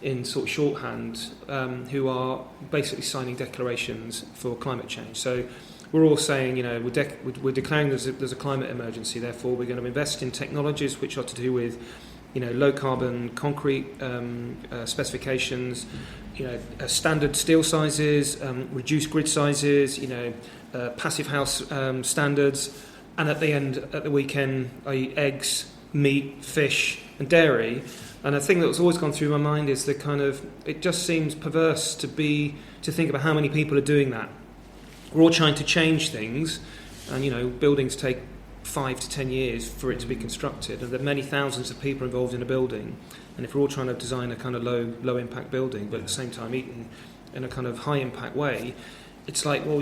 Speaker 1: in sort of shorthand, who are basically signing declarations for climate change. So we're all saying, we're declaring there's a climate emergency, therefore we're going to invest in technologies which are to do with, low carbon concrete specifications, standard steel sizes, reduced grid sizes, passive house standards, and at the weekend, i.e. eggs, meat, fish, and dairy. And a thing that's always gone through my mind is the kind of, it just seems perverse to think about how many people are doing that. We're all trying to change things, and buildings take 5 to 10 years for it to be constructed, and there are many thousands of people involved in a building. And if we're all trying to design a kind of low impact building, but at the same time eating in a kind of high impact way, it's like, well,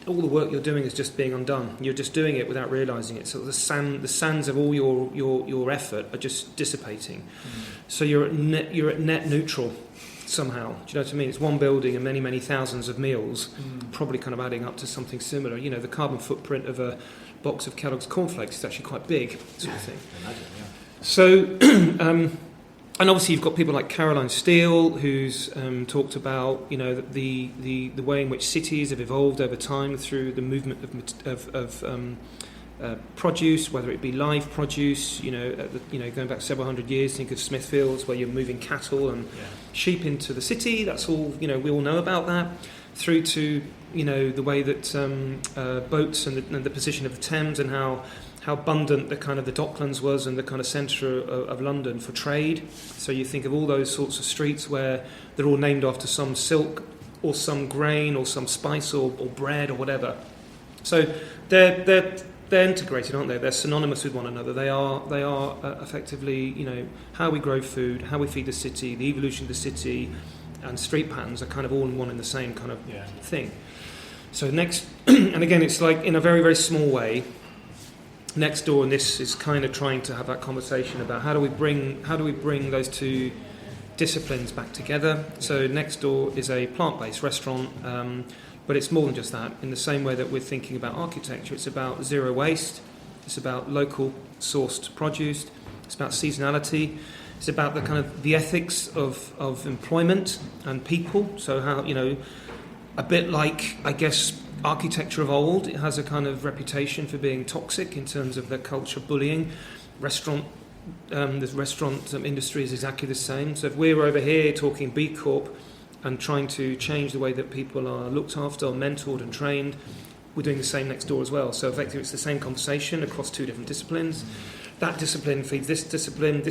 Speaker 1: all the work you're doing is just being undone. You're just doing it without realising it. So the sands of all your effort are just dissipating. So you're at net neutral somehow. Do you know what I mean? It's one building and many, many thousands of meals, probably kind of adding up to something similar. The carbon footprint of a box of Kellogg's cornflakes is actually quite big, sort of thing.
Speaker 2: Imagine, yeah.
Speaker 1: So, and obviously you've got people like Caroline Steele, who's talked about the way in which cities have evolved over time through the movement of produce, whether it be live produce, going back several hundred years. Think of Smithfields, where you're moving cattle and sheep into the city. That's all we all know about that. Through to the way that boats and the position of the Thames and how how abundant the kind of the Docklands was and the kind of centre of London for trade. So you think of all those sorts of streets where they're all named after some silk or some grain or some spice or bread or whatever. So they're integrated, aren't they? They're synonymous with one another. They are effectively, you know, how we grow food, how we feed the city, the evolution of the city, and street patterns are kind of all in one and the same kind of thing. So next, and again, it's like in a very, very small way, next door, and this is kind of trying to have that conversation about how do we bring those two disciplines back together. So next door is a plant-based restaurant, but it's more than just that. In the same way that we're thinking about architecture, it's about zero waste, it's about local sourced produce, it's about seasonality, it's about the kind of the ethics of employment and people. So how, you know, a bit like, I guess, architecture of old, it has a kind of reputation for being toxic in terms of the culture of bullying. The restaurant industry is exactly the same. So if we're over here talking B Corp and trying to change the way that people are looked after, mentored and trained, we're doing the same next door as well. So effectively it's the same conversation across two different disciplines. That discipline feeds this discipline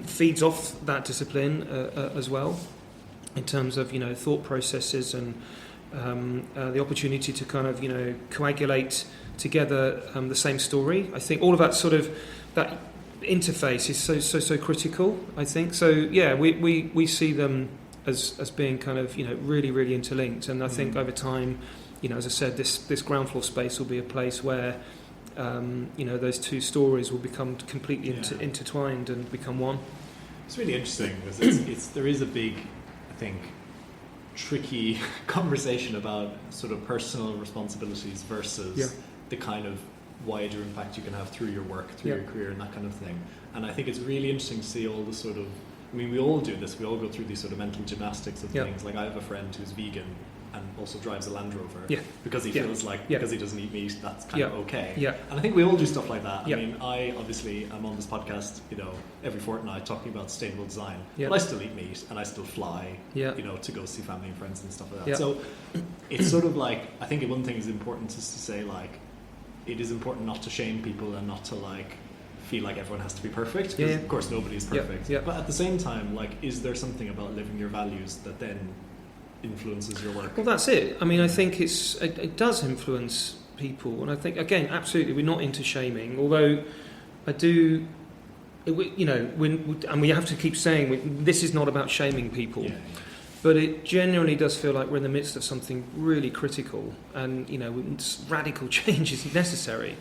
Speaker 1: feeds off that discipline as well, in terms of, you know, thought processes and the opportunity to kind of, you know, coagulate together the same story. I think all of that sort of that interface is so critical, I think. So yeah, we see them as being kind of, you know, really, really interlinked. And I think over time, you know, as I said, this ground floor space will be a place where you know, those two stories will become completely intertwined and become one.
Speaker 2: It's really interesting because there is a big, I think, tricky conversation about sort of personal responsibilities versus the kind of wider impact you can have through your work, through your career and that kind of thing. And I think it's really interesting to see all the sort of, I mean, we all do this, we all go through these sort of mental gymnastics of things. Like I have a friend who's vegan and also drives a Land Rover because he feels like because he doesn't eat meat, that's kind of okay. And I think we all do stuff like that. I mean, I obviously am on this podcast, you know, every fortnight talking about sustainable design. But I still eat meat and I still fly, you know, to go see family and friends and stuff like that. So it's sort of like, I think one thing is important is to say, like, it is important not to shame people and not to like feel like everyone has to be perfect, because of course nobody is perfect. But at the same time, like, is there something about living your values that then influences your work?
Speaker 1: Well, that's it. I mean, I think it does influence people, and I think, again, absolutely, we're not into shaming, although I do, you know, and we have to keep saying this is not about shaming people, but it generally does feel like we're in the midst of something really critical, and, you know, radical change is necessary.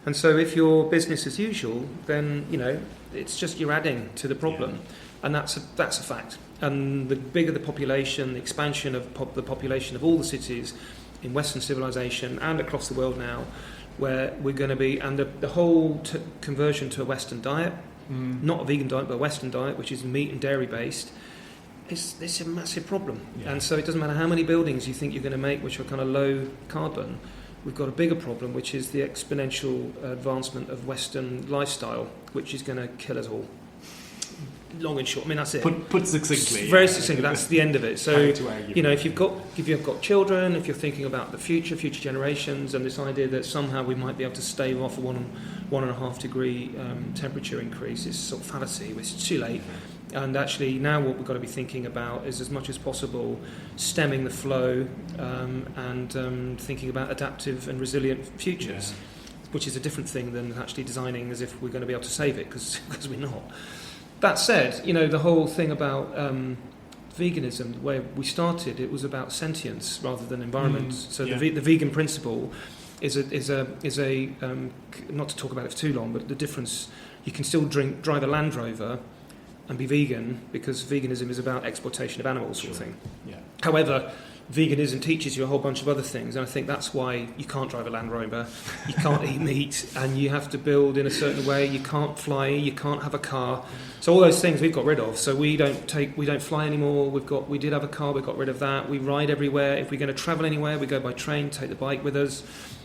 Speaker 1: And so if you're business as usual, then, you know, it's just you're adding to the problem, and that's a fact. And the bigger the population, the expansion of the population of all the cities in Western civilization and across the world now, where we're going to be, and the whole conversion to a Western diet, not a vegan diet, but a Western diet, which is meat and dairy based, it's a massive problem. And so it doesn't matter how many buildings you think you're going to make which are kind of low carbon, we've got a bigger problem, which is the exponential advancement of Western lifestyle, which is going to kill us all. Long and short. I mean, that's it.
Speaker 2: Put succinctly.
Speaker 1: Very succinctly. That's the end of it. So, you know, if you've got children, if you're thinking about the future generations, and this idea that somehow we might be able to stave off a 1.5 degree temperature increase is sort of fallacy. It's too late. And actually, now what we've got to be thinking about is, as much as possible, stemming the flow and thinking about adaptive and resilient futures, which is a different thing than actually designing as if we're going to be able to save it, because we're not. That said, you know, the whole thing about veganism, where we started, it was about sentience rather than environment. So the vegan principle is a not to talk about it for too long, but the difference, you can still drive a Land Rover and be vegan, because veganism is about exploitation of animals, sort of thing. However, veganism teaches you a whole bunch of other things, and I think that's why you can't drive a Land Rover, you can't eat meat, and you have to build in a certain way, you can't fly, you can't have a car. So all those things we've got rid of. So we don't fly anymore. We did have a car, we got rid of that. We ride everywhere. If we're going to travel anywhere, we go by train, take the bike with us.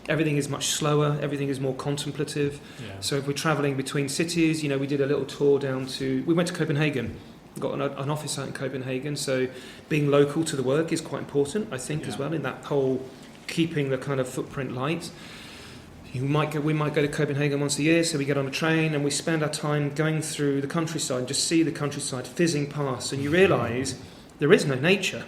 Speaker 1: Everything is much slower, everything is more contemplative. So if we're travelling between cities, you know, we did a little tour we went to Copenhagen. We've got an office out in Copenhagen, so being local to the work is quite important, I think, as well, in that whole keeping the kind of footprint light. we might go to Copenhagen once a year, so we get on a train and we spend our time going through the countryside and just see the countryside fizzing past, and you realise there is no nature.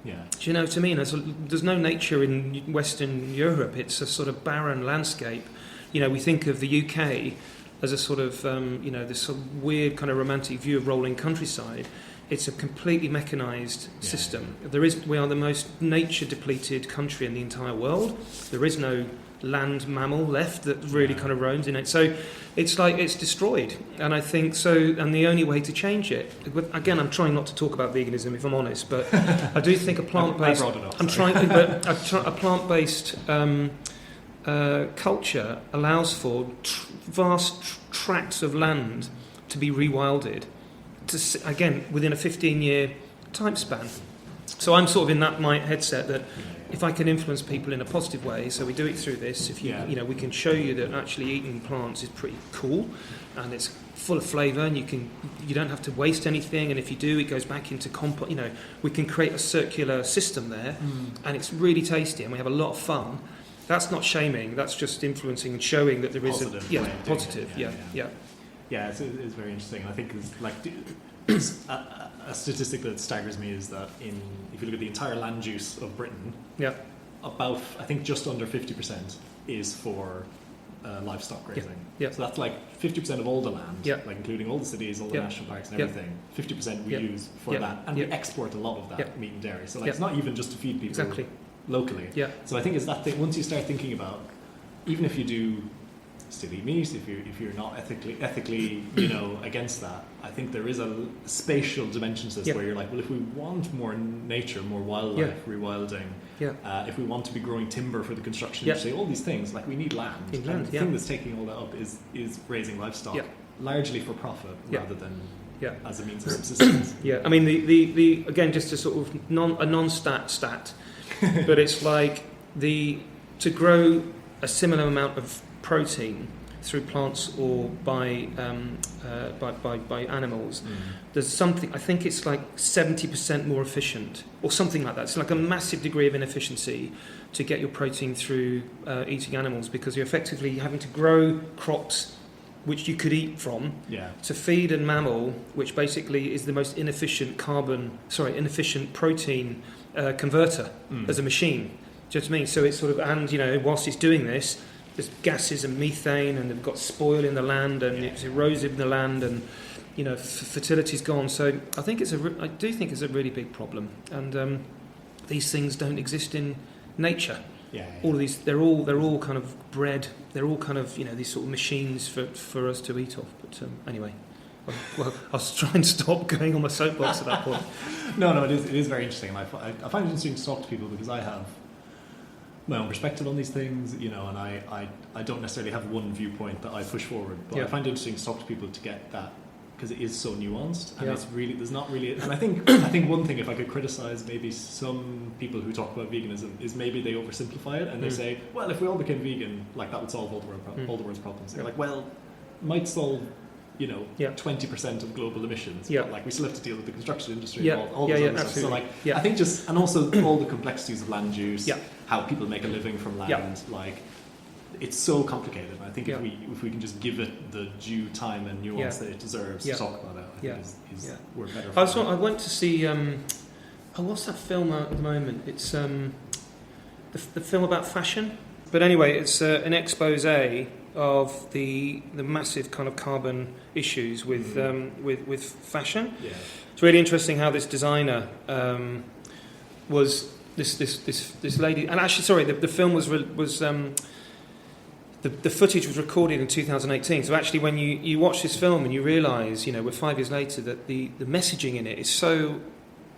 Speaker 2: Yeah.
Speaker 1: Do you know what I mean? There's no nature in Western Europe. It's a sort of barren landscape. We think of the UK as a sort of, this sort of weird kind of romantic view of rolling countryside. It's a completely mechanised system. We are the most nature-depleted country in the entire world. There is no land mammal left that really kind of roams in it. So it's like it's destroyed. And I think so. And the only way to change it, again, I'm trying not to talk about veganism if I'm honest, but I do think a plant-based. A plant-based culture allows for vast tracts of land to be rewilded. Again, within a 15-year time span. So I'm sort of in that headset that if I can influence people in a positive way, so we do it through this, we can show you that actually eating plants is pretty cool and it's full of flavour and you don't have to waste anything, and if you do, it goes back into compost. We can create a circular system there and it's really tasty and we have a lot of fun. That's not shaming, that's just influencing and showing that there is positive.
Speaker 2: Yeah, it's very interesting. I think it's a statistic that staggers me is that if you look at the entire land use of Britain, about, I think, just under 50% is for livestock grazing. So that's like 50% of all the land, like including all the cities, all the national parks and everything. 50% we use for that, and we export a lot of that meat and dairy. So it's not even just to feed people locally. So I think it's that thing. Once you start thinking about, even if you do still eat meat, if you're not ethically against that, I think there is a spatial dimension to this where you're like, well, if we want more nature, more wildlife, rewilding, if we want to be growing timber for the construction industry, all these things, like we need land. And the thing that's taking all that up is raising livestock, largely for profit rather than as a means of subsistence. I mean, the again, just a sort of a non-stat stat, but it's like to grow a similar amount of protein through plants or by animals, there's something, I think it's like 70% more efficient or something like that. It's like a massive degree of inefficiency to get your protein through eating animals, because you're effectively having to grow crops which you could eat from to feed a mammal, which basically is the most inefficient protein converter as a machine. Do you know what I mean? So it's sort of, and whilst it's doing this, there's gases and methane, and they've got spoil in the land, and it's erosive in the land, and fertility's gone. So I do think it's a really big problem, and these things don't exist in nature. All of these, they're all kind of bred. They're all kind of these sort of machines for us to eat off. But anyway, I'll try and stop going on my soapbox at that point. No, it is very interesting, and I find it interesting to talk to people because I have my own perspective on these things, and I don't necessarily have one viewpoint that I push forward, but I find it interesting to talk to people to get that, because it is so nuanced, and it's really, there's not really, and I think one thing, if I could criticize maybe some people who talk about veganism, is maybe they oversimplify it and they say, well, if we all became vegan, like that would solve all the world's problems. They're like, well, it might solve 20% of global emissions, but like we still have to deal with the construction industry and all those other stuff. So I think and also all the complexities of land use, how people make a living from land, like it's so complicated. And I think if we can just give it the due time and nuance that it deserves to talk about it, I think we're better.
Speaker 1: I went to see what's that film out at the moment? It's the film about fashion. But anyway, it's an expose of the massive kind of carbon issues with fashion. It's really interesting how this designer was this lady, and actually, sorry, the film was the footage was recorded in 2018. So actually, when you watch this film and you realise, we're 5 years later, that the messaging in it is so,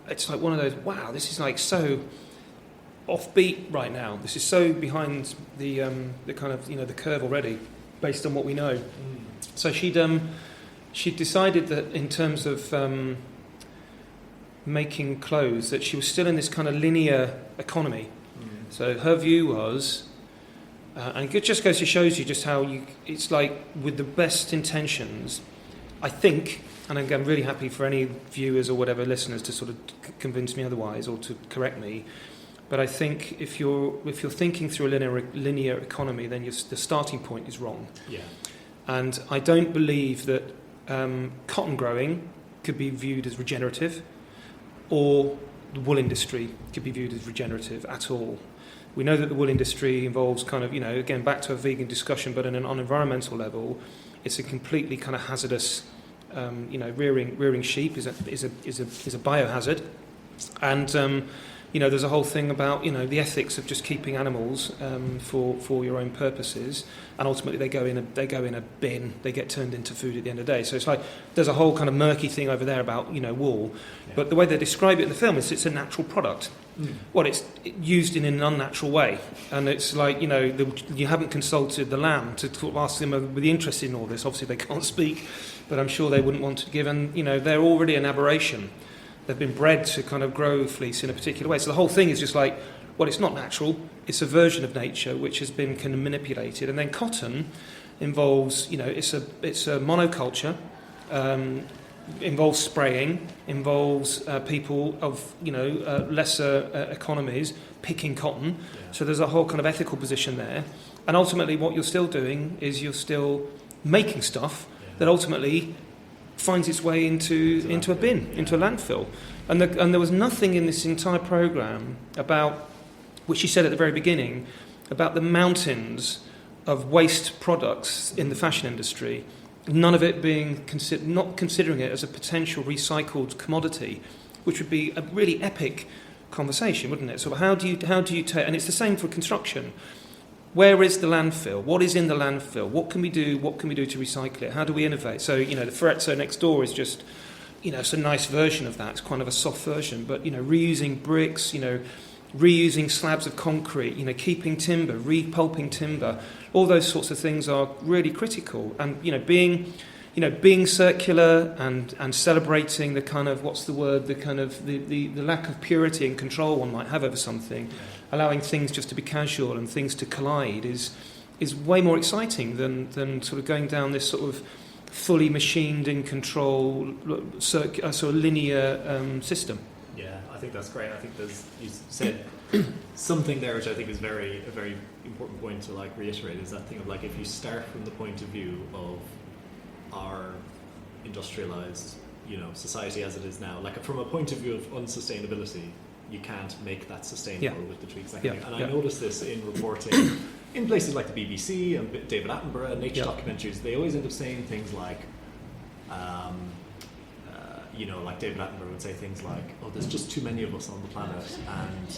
Speaker 1: it's like one of those, wow, this is like so offbeat right now. This is so behind the kind of the curve already, based on what we know. So she'd decided that in terms of making clothes, that she was still in this kind of linear economy. So her view was, and it just goes to shows you just how it's like with the best intentions, I think, and I'm really happy for any viewers or whatever listeners to sort of convince me otherwise or to correct me. But I think if you're thinking through a linear economy, then the starting point is wrong.
Speaker 2: Yeah.
Speaker 1: And I don't believe that cotton growing could be viewed as regenerative, or the wool industry could be viewed as regenerative at all. We know that the wool industry involves kind of, again, back to a vegan discussion, but on an environmental level, it's a completely kind of hazardous, rearing sheep is a biohazard. And, there's a whole thing about, the ethics of just keeping animals for your own purposes, and ultimately they go in a bin, they get turned into food at the end of the day. So it's like there's a whole kind of murky thing over there about, wool. Yeah. But the way they describe it in the film is it's a natural product. Well, it's used in an unnatural way, and it's like you haven't consulted the lamb to ask them whether they're interested in all this. Obviously, they can't speak, but I'm sure they wouldn't want to give. And they're already an aberration. They've been bred to kind of grow fleece in a particular way. So the whole thing is just like, well, it's not natural. It's a version of nature which has been kind of manipulated. And then cotton involves, it's a monoculture. Involves spraying, involves people of lesser economies picking cotton. Yeah. So there's a whole kind of ethical position there, and ultimately what you're still doing is you're still making stuff that ultimately finds its way into a bin, into a landfill. And there was nothing in this entire programme about, which you said at the very beginning, about the mountains of waste products in the fashion industry. None of it being not considering it as a potential recycled commodity, which would be a really epic conversation, wouldn't it? So how do you take? And it's the same for construction. Where is the landfill? What is in the landfill? What can we do? What can we do to recycle it? How do we innovate? So the Ferrezzo next door is just it's a nice version of that. It's kind of a soft version, but reusing bricks, reusing slabs of concrete, keeping timber, repulping timber, all those sorts of things are really critical. And being circular and celebrating the kind of the lack of purity and control one might have over something, allowing things just to be casual and things to collide is way more exciting than sort of going down this sort of fully machined in control sort of linear system.
Speaker 2: Yeah, I think that's great. I think you said something there which I think is a very important point to reiterate, is that thing of if you start from the point of view of our industrialized society as it is now, from a point of view of unsustainability, you can't make that sustainable with the tweaks. And I noticed this in reporting in places like the BBC and David Attenborough and nature documentaries. They always end up saying things like David Attenborough would say things like, "Oh, there's just too many of us on the planet," and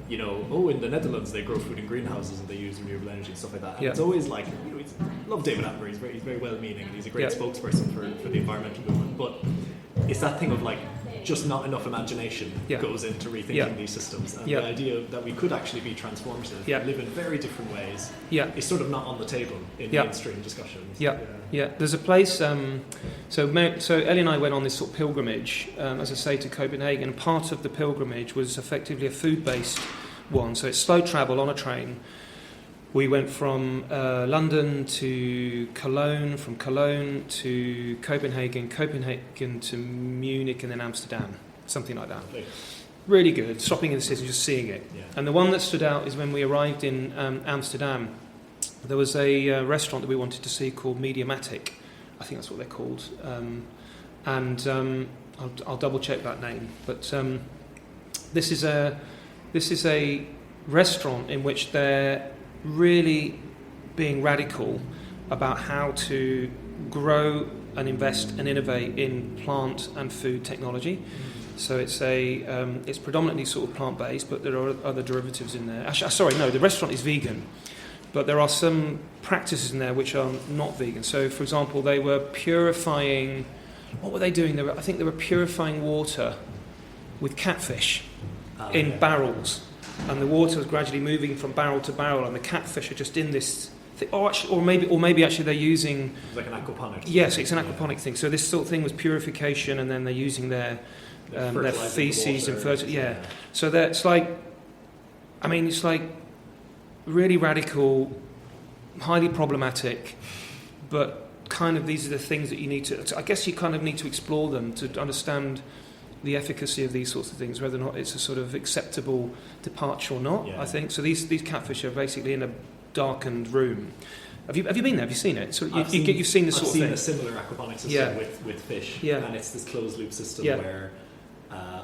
Speaker 2: in the Netherlands they grow food in greenhouses and they use renewable energy and stuff like that. And it's always love David Attenborough. He's very well-meaning and he's a great spokesperson for the environmental movement. But it's that thing of just not enough imagination goes into rethinking these systems, and the idea that we could actually be transformative and live in very different ways is sort of not on the table in mainstream discussions.
Speaker 1: There's a place, so Ellie and I went on this sort of pilgrimage, as I say, to Copenhagen, and part of the pilgrimage was effectively a food-based one, so it's slow travel on a train. We went from London to Cologne, from Cologne to Copenhagen, Copenhagen to Munich, and then Amsterdam, something like that. Really good, stopping in the city, just seeing it. Yeah. And the one that stood out is when we arrived in Amsterdam, there was a restaurant that we wanted to see called Mediamatic. I think that's what they're called. I'll double-check that name. But this is a restaurant in which they're really being radical about how to grow and invest and innovate in plant and food technology. So it's predominantly sort of plant-based, but there are other derivatives in there. Actually, the restaurant is vegan, but there are some practices in there which are not vegan. So, for example, they were purifying. What were they doing? I think they were purifying water with catfish in barrels. And the water was gradually moving from barrel to barrel, and the catfish are just in this thing. Or maybe actually they're using...
Speaker 2: It's like an aquaponics.
Speaker 1: Yes, it's an aquaponic thing. So this sort of thing was purification, and then they're using their feces and fertilizer. Yeah. So it's really radical, highly problematic, but kind of these are the things that you need to... I guess you kind of need to explore them to understand the efficacy of these sorts of things, whether or not it's a sort of acceptable departure or not.
Speaker 2: Yeah.
Speaker 1: I think so. These catfish are basically in a darkened room. Have you been there? Have you seen it? So you've seen this sort of thing.
Speaker 2: I've seen a similar aquaponics system with fish, and it's this closed loop system where.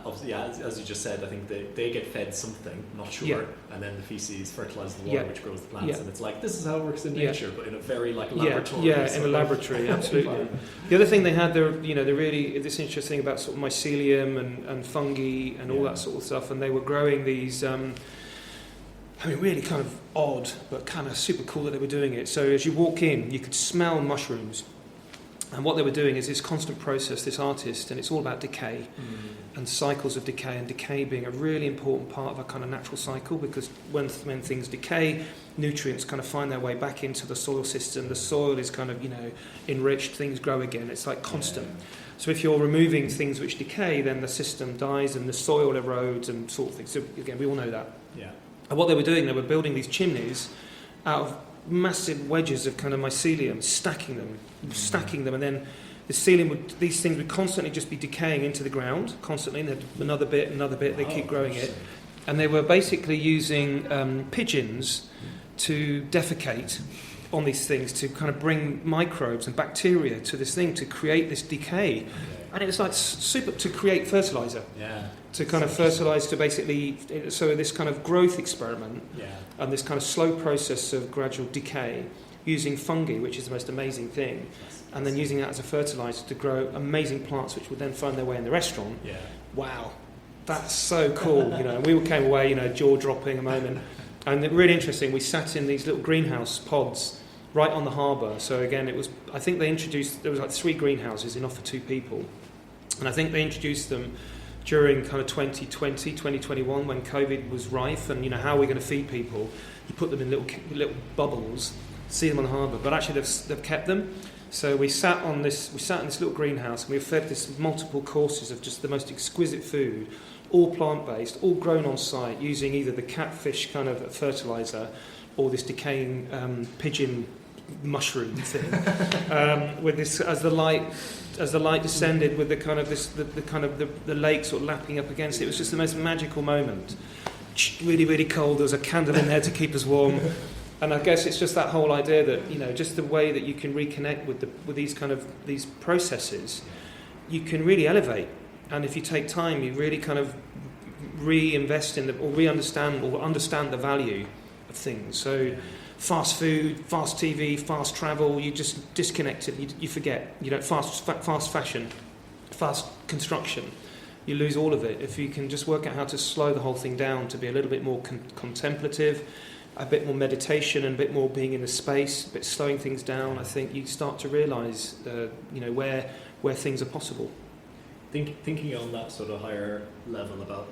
Speaker 2: Obviously, as you just said, I think they get fed something, not sure, and then the feces fertilise the water, which grows the plants, and it's like, this is how it works in nature, but in a very laboratory.
Speaker 1: In a laboratory, absolutely. The other thing they had, they're really this interesting about sort of mycelium and fungi and all that sort of stuff, and they were growing these. Really kind of odd, but kind of super cool that they were doing it. So as you walk in, you could smell mushrooms. And what they were doing is this constant process, this artist, and it's all about decay and cycles of decay, and decay being a really important part of a kind of natural cycle, because when things decay, nutrients kind of find their way back into the soil system. The soil is kind of, enriched, things grow again. It's like constant. So if you're removing things which decay, then the system dies and the soil erodes and sort of things. So again, we all know that. Yeah. And what they were doing, they were building these chimneys out of massive wedges of kind of mycelium, stacking them, and then these things would constantly just be decaying into the ground, constantly, and another bit, they keep growing it. And they were basically using pigeons to defecate on these things, to kind of bring microbes and bacteria to this thing, to create this decay. And it was like super, to create fertilizer. To kind of fertilise, to basically, so this kind of growth experiment and this kind of slow process of gradual decay using fungi, which is the most amazing thing, and then using that as a fertiliser to grow amazing plants which would then find their way in the restaurant. Wow, that's so cool. And we came away, jaw-dropping a moment. And really interesting, we sat in these little greenhouse pods right on the harbour. So again, I think they introduced, there was like 3 greenhouses enough for 2 people. And I think they introduced them during kind of 2020, 2021, when COVID was rife, and how are we going to feed people? You put them in little bubbles, see them on the harbour, but actually they've kept them. So we sat in this little greenhouse, and we were fed this multiple courses of just the most exquisite food, all plant-based, all grown on site, using either the catfish kind of fertiliser or this decaying pigeon mushroom thing. With this, as the light descended, with the kind of the lake sort of lapping up against it, it was just the most magical moment. Really, really cold. There was a candle in there to keep us warm, and I guess it's just that whole idea that just the way that you can reconnect with these processes, you can really elevate. And if you take time, you really kind of reinvest in understand the value of things. So. Fast food, fast TV, fast travel, you just disconnect it, you forget. Fast fashion, fast construction, you lose all of it. If you can just work out how to slow the whole thing down to be a little bit more contemplative, a bit more meditation, and a bit more being in the space, a bit slowing things down, I think you start to realise where things are possible.
Speaker 2: Thinking on that sort of higher level about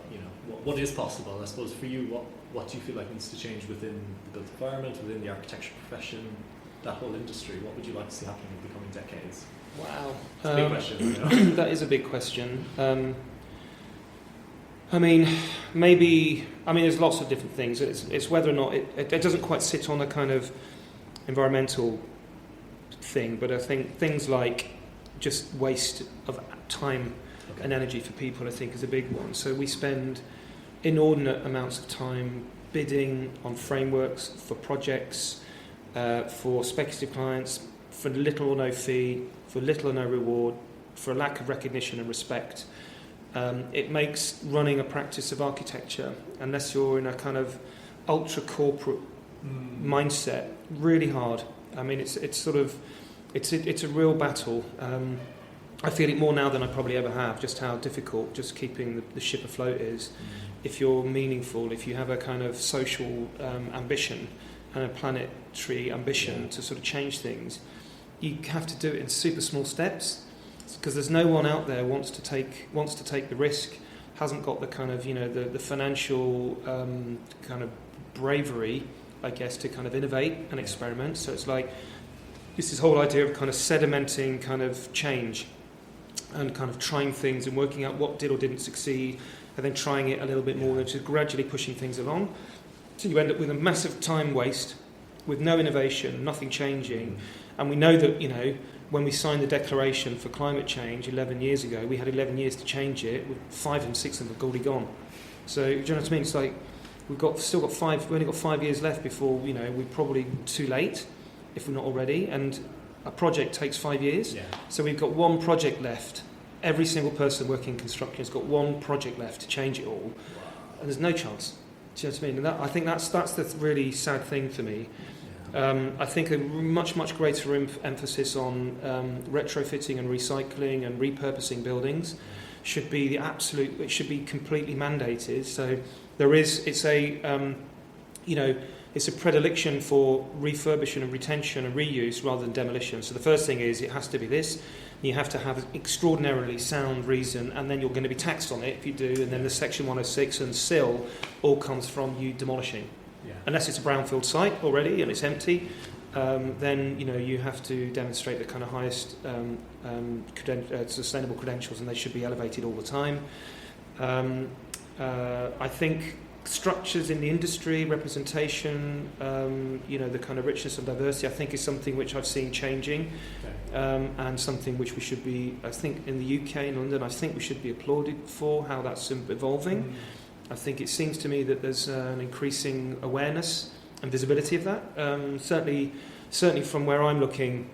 Speaker 2: what is possible, I suppose for you, what do you feel like needs to change within the built environment, within the architecture profession, that whole industry? What would you like to see happening in the coming decades?
Speaker 1: Wow,
Speaker 2: it's a big question.
Speaker 1: That is a big question. There's lots of different things. It's whether or not it doesn't quite sit on a kind of environmental thing, but I think things like just waste of time and energy for people, I think, is a big one. So we spend inordinate amounts of time bidding on frameworks for projects, for speculative clients, for little or no fee, for little or no reward, for a lack of recognition and respect. It makes running a practice of architecture, unless you're in a kind of ultra-corporate mindset, really hard. It's a real battle. I feel it more now than I probably ever have, just how difficult just keeping the ship afloat is. If you're meaningful, if you have a kind of social ambition and a planetary ambition to sort of change things, you have to do it in super small steps, because there's no one out there wants to take the risk, hasn't got the kind of the financial kind of bravery, I guess, to kind of innovate and experiment. So it's like this whole idea of kind of sedimenting kind of change and kind of trying things and working out what did or didn't succeed, and then trying it a little bit more, and just gradually pushing things along. So you end up with a massive time waste, with no innovation, nothing changing. And we know that, when we signed the Declaration for Climate Change 11 years ago, we had 11 years to change it. 5 and 6 of them have already gone. So, do you know what I mean? It's like we've only got 5 years left before, we're probably too late, if we're not already. And a project takes 5 years.
Speaker 2: Yeah.
Speaker 1: So we've got one project left. Every single person working in construction has got one project left to change it all.
Speaker 2: Wow.
Speaker 1: And there's no chance. Do you know what I mean? And I think that's the really sad thing for me. I think a much greater emphasis on retrofitting and recycling and repurposing buildings should be it should be completely mandated. So it's a predilection for refurbishing and retention and reuse rather than demolition. So the first thing is it has to be this. You have to have an extraordinarily sound reason, and then you're going to be taxed on it if you do. And then the Section 106 and SIL all comes from you demolishing.
Speaker 2: Yeah.
Speaker 1: Unless it's a brownfield site already and it's empty, then you have to demonstrate the kind of highest sustainable credentials, and they should be elevated all the time. I think structures in the industry, representation, the kind of richness and diversity, I think is something which I've seen changing, and something which we should be, I think in the UK, in London, I think we should be applauded for how that's evolving. I think it seems to me that there's an increasing awareness and visibility of that. Certainly from where I'm looking,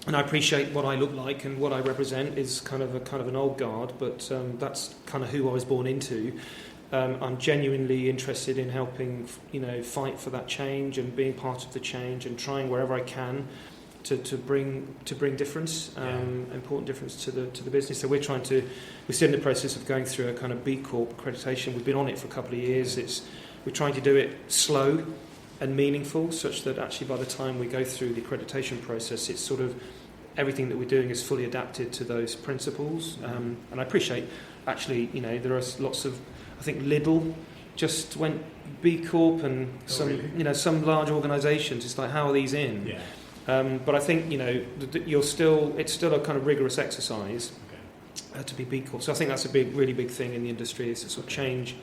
Speaker 1: and I appreciate what I look like and what I represent is kind of an old guard, but that's kind of who I was born into. I'm genuinely interested in helping, fight for that change and being part of the change and trying wherever I can to bring difference, important difference to the business. So we're still in the process of going through a kind of B Corp accreditation. We've been on it for a couple of years. We're trying to do it slow and meaningful, such that actually by the time we go through the accreditation process, it's sort of everything that we're doing is fully adapted to those principles. And I appreciate actually, there are lots of, I think Lidl just went B Corp and some large organisations. It's like, how are these in?
Speaker 2: Yeah.
Speaker 1: But I think it's still a kind of rigorous exercise to be B Corp. So I think that's a really big thing in the industry, is to sort of change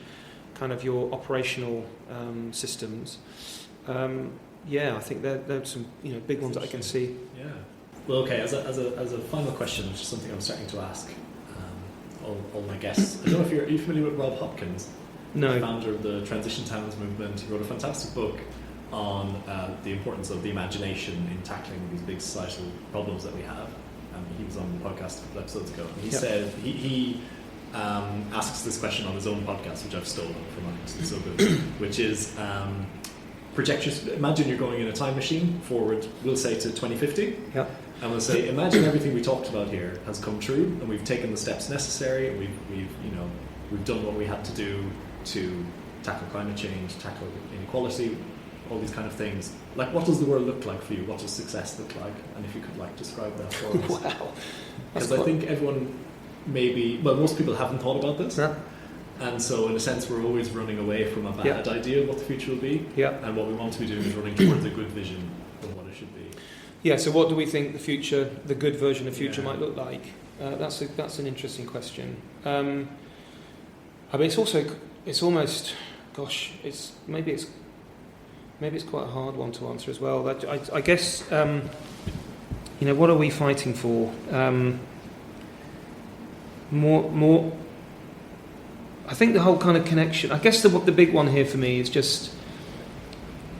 Speaker 1: kind of your operational systems. I think there's some big ones that I can see.
Speaker 2: Yeah. Well, okay. As a final question, which is something I'm starting to ask all my guests. I don't know if are you familiar with Rob Hopkins?
Speaker 1: No.
Speaker 2: The founder of the Transition Towns movement. He wrote a fantastic book on the importance of the imagination in tackling these big societal problems that we have. He was on the podcast a couple episodes ago. And he said he asks this question on his own podcast, which I've stolen from him. It's so good. Which is imagine you're going in a time machine forward, we'll say to 2050.
Speaker 1: Yeah.
Speaker 2: And we'll say, imagine everything we talked about here has come true, and we've taken the steps necessary, and we've done what we had to do to tackle climate change, tackle inequality, all these kind of things. Like, what does the world look like for you? What does success look like? And if you could describe that for us.
Speaker 1: Wow.
Speaker 2: Because I think everyone most people haven't thought about this.
Speaker 1: Yeah.
Speaker 2: And so in a sense we're always running away from a bad idea of what the future will be. Yeah. And what we want to be doing is running towards a good vision of what it should be. Yeah,
Speaker 1: so what do we think the good version of future might look like? That's an interesting question. It's almost, maybe it's quite a hard one to answer as well. I guess, what are we fighting for? More. I think the whole kind of connection. I guess the big one here for me is just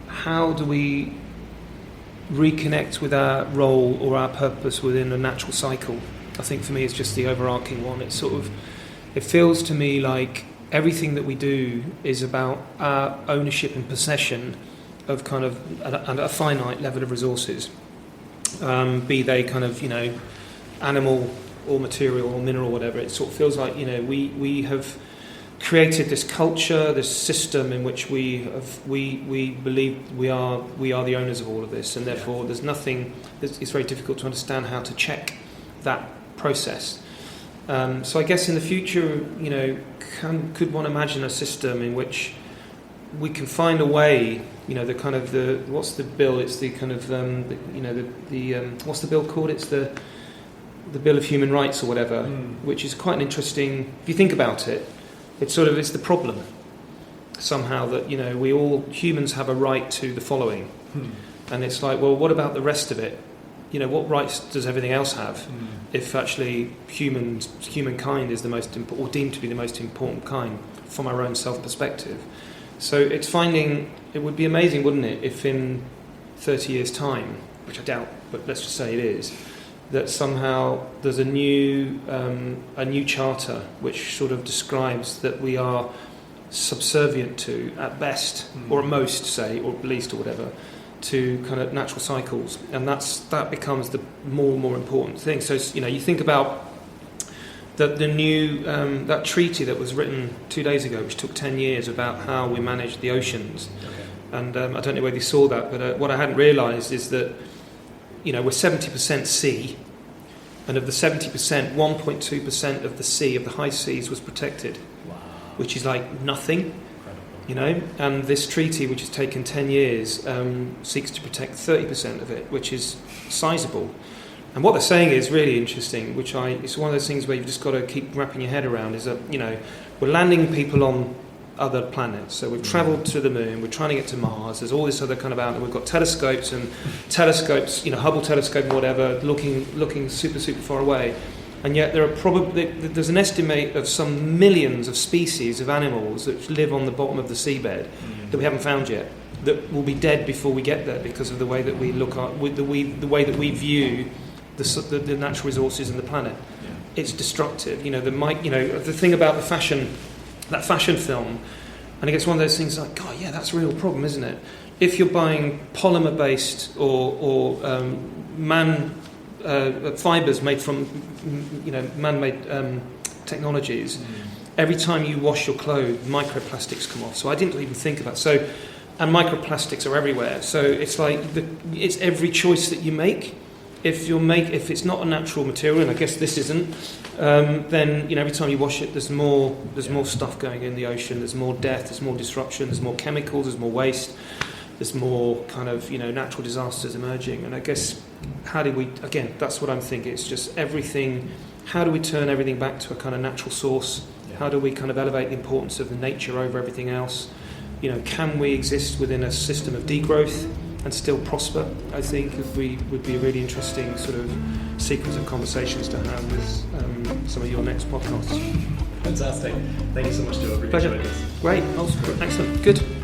Speaker 1: how do we reconnect with our role or our purpose within a natural cycle. I think for me it's just the overarching one. It feels to me like everything that we do is about our ownership and possession of kind of a finite level of resources, be they kind of animal or material or mineral, whatever. It sort of feels like we have created this culture, this system in which we believe we are the owners of all of this, and therefore there's nothing. It's very difficult to understand how to check that process. So I guess in the future, could one imagine a system in which we can find a way, the kind of what's the bill? It's the kind of what's the bill called? It's the Bill of Human Rights or whatever, which is quite an interesting. If you think about it, it's the problem somehow that humans have a right to the following, and it's like, well, what about the rest of it? what rights does everything else have if actually humankind is the most important, or deemed to be the most important kind from our own self-perspective? So it's finding, it would be amazing, wouldn't it, if in 30 years' time, which I doubt, but let's just say it is, that somehow there's a new charter which sort of describes that we are subservient to, at best, or at most, say, or at least, or whatever, to kind of natural cycles, and that becomes the more important thing. So you think about the new that treaty that was written 2 days ago, which took 10 years, about how we manage the oceans. Okay. And I don't know whether you saw that, but what I hadn't realised is that we're 70% sea, and of the 70%, 1.2% of the sea, of the high seas, was protected. Wow. Which is like nothing. And this treaty, which has taken 10 years, seeks to protect 30% of it, which is sizable. And what they're saying is really interesting, it's one of those things where you've just got to keep wrapping your head around, is that, we're landing people on other planets. So we've travelled to the moon, we're trying to get to Mars, there's all this other kind of out, and we've got telescopes, Hubble telescope and whatever, looking super, super far away. And yet there's an estimate of some millions of species of animals that live on the bottom of the seabed that we haven't found yet, that will be dead before we get there because of the way that we look at, the way that we view the natural resources in the planet. Yeah. It's destructive. The thing about that fashion film, and it gets one of those things like, God, yeah, that's a real problem, isn't it? If you're buying polymer-based or fibres made from man-made technologies, every time you wash your clothes, microplastics come off. So I didn't even think about it. And microplastics are everywhere. So it's like it's every choice that you make. If it's not a natural material, and I guess this isn't, then every time you wash it, there's more stuff going in the ocean. There's more death. There's more disruption. There's more chemicals. There's more waste. There's more kind of natural disasters emerging. And I guess that's what I'm thinking. It's just everything. How do we turn everything back to a kind of natural source? Yeah. How do we kind of elevate the importance of nature over everything else? Can we exist within a system of degrowth and still prosper? I think would be a really interesting sort of sequence of conversations to have with some of your next podcasts.
Speaker 3: Fantastic. Thank you so much, Joe. Really
Speaker 1: Pleasure. Great. Excellent. Good.